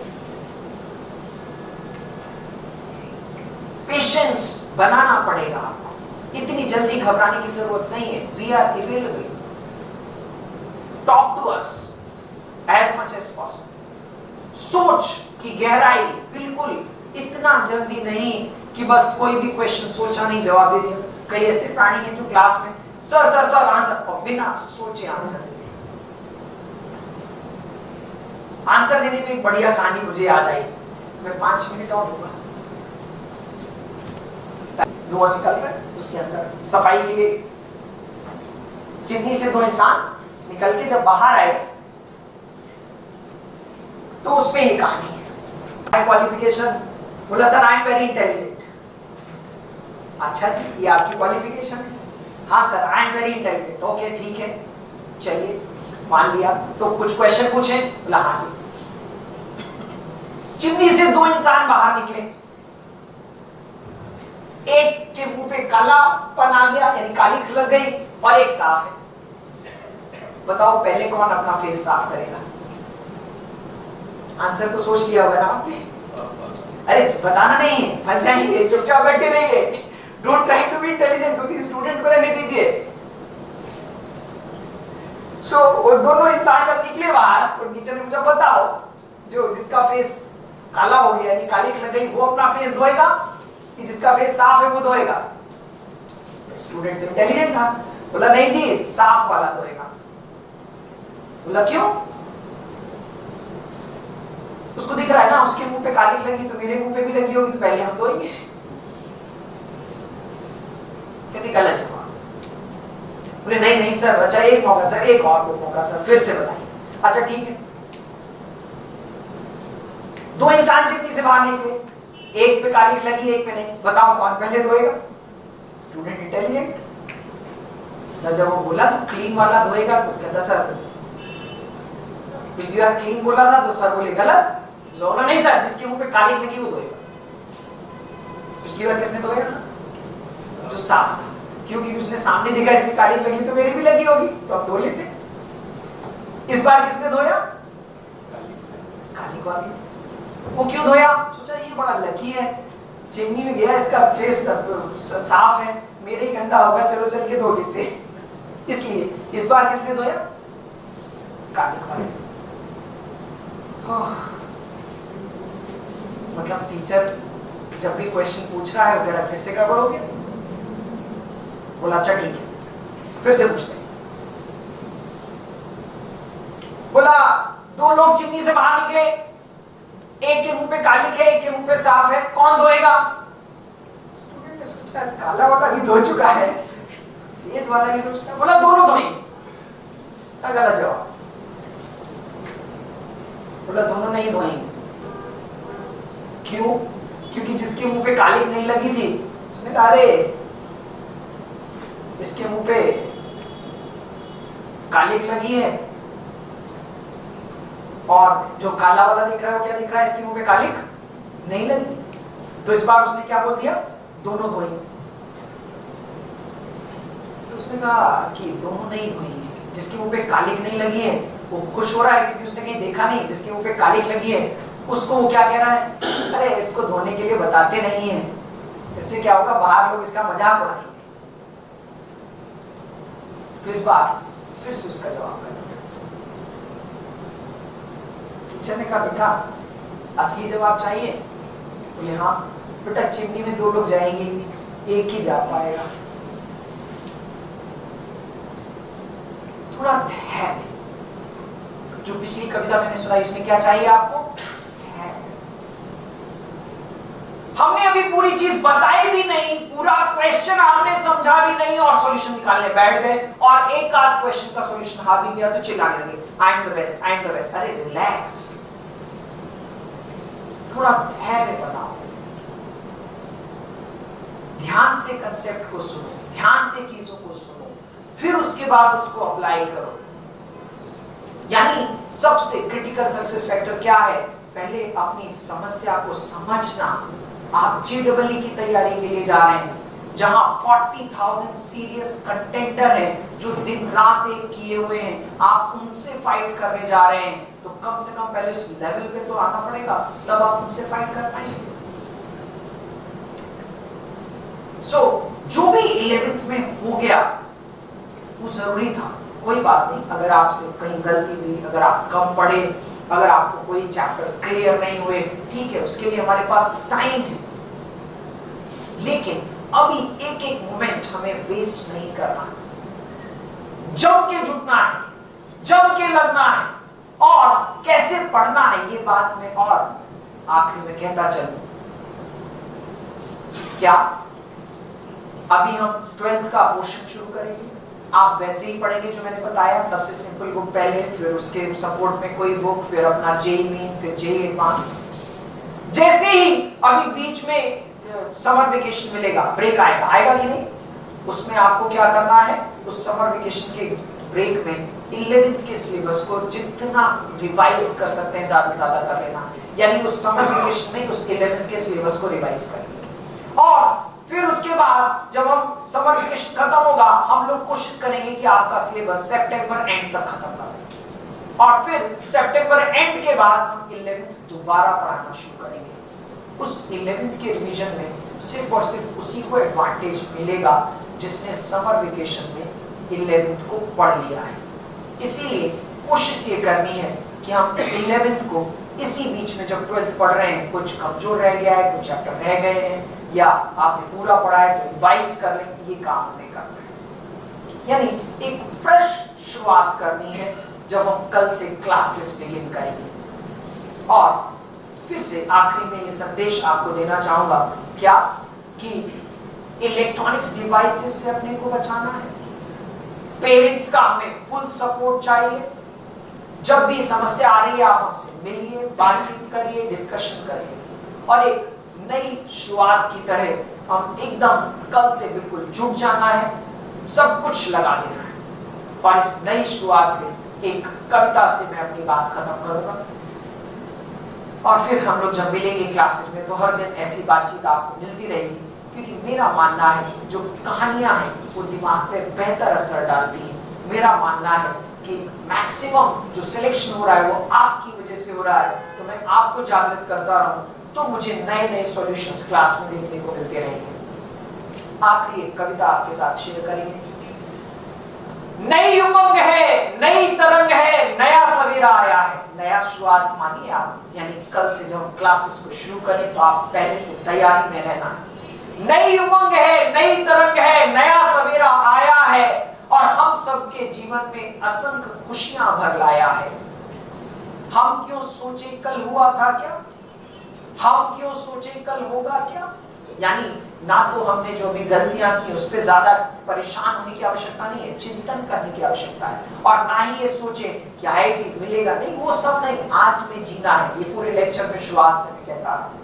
पेशेंस बनाना पड़ेगा आपको। इतनी जल्दी घबराने की जरूरत नहीं है। We are available, talk to us as much as possible. सोच की गहराई बिल्कुल इतना जल्दी नहीं कि बस कोई भी क्वेश्चन सोचा नहीं जवाब दे दिया। कई ऐसे प्राणी हैं जो क्लास में सर सर सर आंसर, और बिना सोचे आंसर देते। आंसर देने में एक बढ़िया कहानी मुझे याद आई। मैं 5 मिनट और दूंगा। धुआं निकल रहा है, उसके अंदर सफाई के लिए चिमनी से 2 इंसान निकल के जब बाहर आए तो उसमें ये कहानी है। क्वालिफिकेशन, बोला sir I am very intelligent. अच्छा जी ये आपकी क्वालिफिकेशन है? हाँ sir I am very intelligent. Okay ठीक है, चलिए मान लिया। तो कुछ क्वेश्चन पूछे? बोला हाँ जी। चिमनी से 2 इंसान बाहर निकले। एक के मुंह पे कालापन आ गया यानी कालिख लग गई और एक साफ है। बताओ पहले कौन अपना फेस साफ करेगा? आंसर तो सोच लिया होगा ना आपने। अरे बताना नहीं है, फंस जाएंगे, चुपचाप बैठे रहिए। Don't try to be intelligent, उसी स्टूडेंट को रहने दीजिए। वो दोनों इंसान जब निकले बाहर तो टीचर ने मुझे बताओ जो जिसका फेस काला हो गया यानी कालिख लग गई वो अपना फेस धोएगा कि जिसका फेस साफ है वो धोएगा? स्टूडेंट तो इंटेलिजेंट था, बोला नहीं जी साफ वाला धोएगा। बोला क्यों? उसको दिख रहा है ना उसके मुंह पे कालिख लगी तो मेरे मुंह पे भी लगी होगी तो पहले हम धोएंगे। कहते गलत जवाब। बोले नहीं नहीं सर, अच्छा एक मौका सर, एक और मौका सर, फिर से बताइए। अच्छा ठीक है। दो इंसान चिमनी से बाहर निकले, एक पे कालिख लगी एक पे नहीं, बताओ कौन पहले धोएगा? Student intelligent. जब वो बोला तो क्लीन वाला धोएगा तो कहता सर पिछली बार क्लीन बोला था तो सर बोले गलत। बोला नहीं सर, जिसके मुंह पे कालिख लगी वो धोएगा। पिछली बार किसने धोया था? जो साफ था, क्योंकि उसने सामने देखा इसकी कालिख लगी तो मेरी भी लगी होगी तो अब धो लेते। इस बार किसने धोया? कालिख वाली। वो क्यों धोया? सोचा ये बड़ा लकी है, चिमनी में गया इसका फेस साफ है, मेरे ही गंदा होगा, चलो चल के धो लेते। इसलिए इस बार किसने धोया? कालिख वाली। मतलब टीचर जब भी क्वेश्चन पूछ रहा है वगैरह फिर से गड़बड़ हो गया। बोला अच्छा ठीक है फिर से पूछते हैं। बोला दो लोग चिमनी से बाहर निकले, एक के मुंह पे कालिख है एक के मुंह पे साफ है, कौन धोएगा? स्टूडेंट ने सोचा काला वाला भी धो चुका है, सफेद वाला भी धो चुका है, बोला दोनों धोएंगे। गलत जवाब। बोला दोनों नहीं धोएंगे। क्यों? क्योंकि जिसके मुंह पे कालिख नहीं लगी थी उसने कहा अरे इसके मुंह पे कालिख लगी है, और जो काला वाला दिख रहा है वो क्या दिख रहा है? इसके मुंह पे कालिख नहीं लगी। तो इस बार उसने क्या बोल दिया? दोनों धोएंगे। तो उसने कहा कि दोनों नहीं धोएंगे, जिसके मुंह पे कालिख नहीं लगी है वो खुश हो रहा है क्योंकि उसने कहीं देखा नहीं, जिसके मुंह पे कालिख लगी है उसको वो क्या कह रहा है? अरे इसको धोने के लिए बताते नहीं है, इससे क्या होगा बाहर लोग इसका मजाक उड़ाएंगे। तो इस बार फिर से उसका जवाब है। टीचर ने कहा बेटा असली जवाब चाहिए? बोले हाँ। बेटा चिमनी में दो लोग जाएंगे, एक ही जा पाएगा। थोड़ा धैर्य। जो पिछली कविता मैंने सुनाई इसमें क्या चाहिए आपको? हमने अभी पूरी चीज बताई भी नहीं, पूरा क्वेश्चन आपने समझा भी नहीं और सॉल्यूशन निकालने बैठ गए, और एक आध क्वेश्चन का सॉल्यूशन आ भी गया तो चिल्लाने लगे I am the best, I am the best. अरे रिलैक्स, थोड़ा धैर्य बनाओ, ध्यान से कंसेप्ट को सुनो, ध्यान से चीजों को सुनो, फिर उसके बाद उसको अप्लाई करो। यानी सबसे क्रिटिकल सक्सेस फैक्टर क्या है? पहले अपनी समस्या को समझना। आप JEE की तैयारी के लिए जा रहे हैं जहां 40,000 सीरियस कंटेंडर हैं जो दिन रात एक किए हुए हैं, आप उनसे फाइट करने जा रहे हैं, तो कम से कम पहले उस लेवल पे तो आना पड़ेगा, तब आप उनसे फाइट कर पाएंगे। जो भी 11th में हो गया वो जरूरी था, कोई बात नहीं। अगर आपसे कहीं गलती हुई, अगर आप कम पढ़े, अगर आपको कोई चैप्टर्स क्लियर नहीं हुए, ठीक है, उसके लिए हमारे पास टाइम है। लेकिन अभी एक एक मोमेंट हमें वेस्ट नहीं करना, जम के जुटना है, जम के लगना है, और कैसे पढ़ना है ये बात मैं और आखिरी में कहता चलूं। क्या अभी हम 12th का पोर्शन शुरू करेंगे? आप वैसे ही पढ़ेंगे जो मैंने बताया, सबसे सिंपल बुक पहले, फिर उसके सपोर्ट में कोई बुक, फिर अपना JEE मेन, फिर JEE एडवांस। जैसे ही अभी बीच में समर वेकेशन मिलेगा, ब्रेक आएगा, आएगा कि नहीं, उसमें आपको क्या करना है? उस समर वेकेशन के ब्रेक में 11th के सिलेबस को जितना रिवाइज कर सकते हैं ज्यादा से ज्यादा कर लेना। यानी उस समर वेकेशन में उस 11th के सिलेबस को रिवाइज करेंगे, और फिर उसके बाद जब हम समर वेकेशन खत्म होगा, हम लोग कोशिश करेंगे कि आपका सिलेबस सितंबर एंड तक खत्म कर दें, और फिर सितंबर एंड के बाद हम 11th दोबारा पढ़ाना शुरू करेंगे। उस 11th के रिवीजन में सिर्फ और सिर्फ उसी को एडवांटेज मिलेगा जिसने समर वेकेशन में 11th को पढ़ लिया है। इसीलिए कोशिश ये करनी है कि हम 11th को इसी बीच में जब 12th पढ़ रहे हैं, कुछ कमजोर रह गया है, कुछ चैप्टर रह गए हैं, या आपने पूरा पढ़ा है तो रिवाइज कर लें, ये काम हमें करना है। यानी एक फ्रेश शुरुआत करनी है जब हम कल से क्लासेस बिगिन करेंगे। और फिर से आखिरी में ये संदेश आपको देना चाहूंगा, क्या कि इलेक्ट्रॉनिक्स डिवाइसेस से अपने को बचाना है। पेरेंट्स का हमें फुल सपोर्ट चाहिए। जब भी समस्या आ रही है आप हमसे मिलिए, बातचीत करिए, डिस्कशन करिए, और एक नई शुरुआत की तरह हम एकदम कल से बिल्कुल जुट जाना है, सब कुछ लगा देना है। और इस नई शुरुआत में एक कविता से मैं अपनी बात खत्म करूंगा, और फिर हम लोग जब मिलेंगे क्लासेस में तो हर दिन ऐसी बातचीत आपको मिलती रहेगी, क्योंकि मेरा मानना है जो कहानियां हैं वो दिमाग पे बेहतर असर डालती है। मेरा मानना है कि मैक्सिमम जो सिलेक्शन हो रहा है वो आपकी वजह से हो रहा है, तो मैं आपको जागृत करता रहूं तो मुझे नए नए सॉल्यूशंस क्लास में देखने को मिलते रहेंगे। आखिरी एक कविता आपके साथ शेयर करेंगे। नई उमंग है, नई तरंग है, नया सवेरा आया है। नया शुरुआत मानिए आप, यानी कल से जब हम क्लासेस को शुरू करें तो आप पहले से तैयारी में रहना है। नई उमंग है, नई तरंग है, नया सवेरा आया है, और हम सबके जीवन में असंख्य खुशियां भर लाया है। हम क्यों सोचे कल हुआ था क्या, हम क्यों सोचे कल होगा क्या। यानी ना तो हमने जो भी गलतियां की उस पर ज्यादा परेशान होने की आवश्यकता नहीं है, चिंतन करने की आवश्यकता है, और ना ही ये सोचे कि IIT मिलेगा, नहीं, वो सब नहीं, आज में जीना है। ये पूरे लेक्चर में शुरुआत से मैं कहता हूं,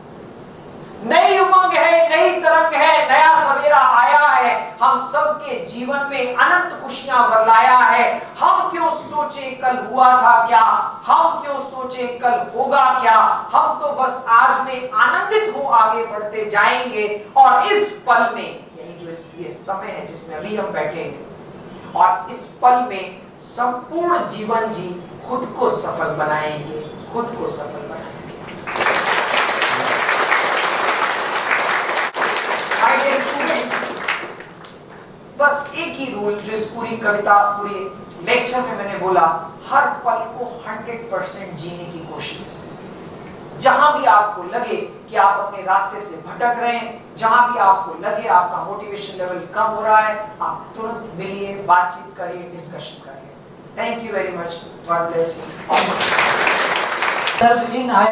नई उमंग है, नई तरंग है, नया सवेरा आया है, हम सबके जीवन में अनंत खुशियां भर लाया है। हम क्यों सोचे कल हुआ था क्या, हम क्यों सोचे कल होगा क्या। हम तो बस आज में आनंदित हो आगे बढ़ते जाएंगे, और इस पल में, यानी जो ये समय है जिसमें अभी हम बैठे हैं, और इस पल में संपूर्ण जीवन जी खुद को सफल बनाएंगे, खुद को सफल बनाएंगे। बस एक ही रूल जो इस पूरी कविता, पूरी लेक्चर में मैंने बोला, हर पल को 100% जीने की कोशिश। जहां भी आपको लगे कि आप अपने रास्ते से भटक रहे हैं, जहां भी आपको लगे आपका मोटिवेशन लेवल कम हो रहा है, आप तुरंत मिलिए, बातचीत करिए, डिस्कशन करिए। Thank you very much, God bless you.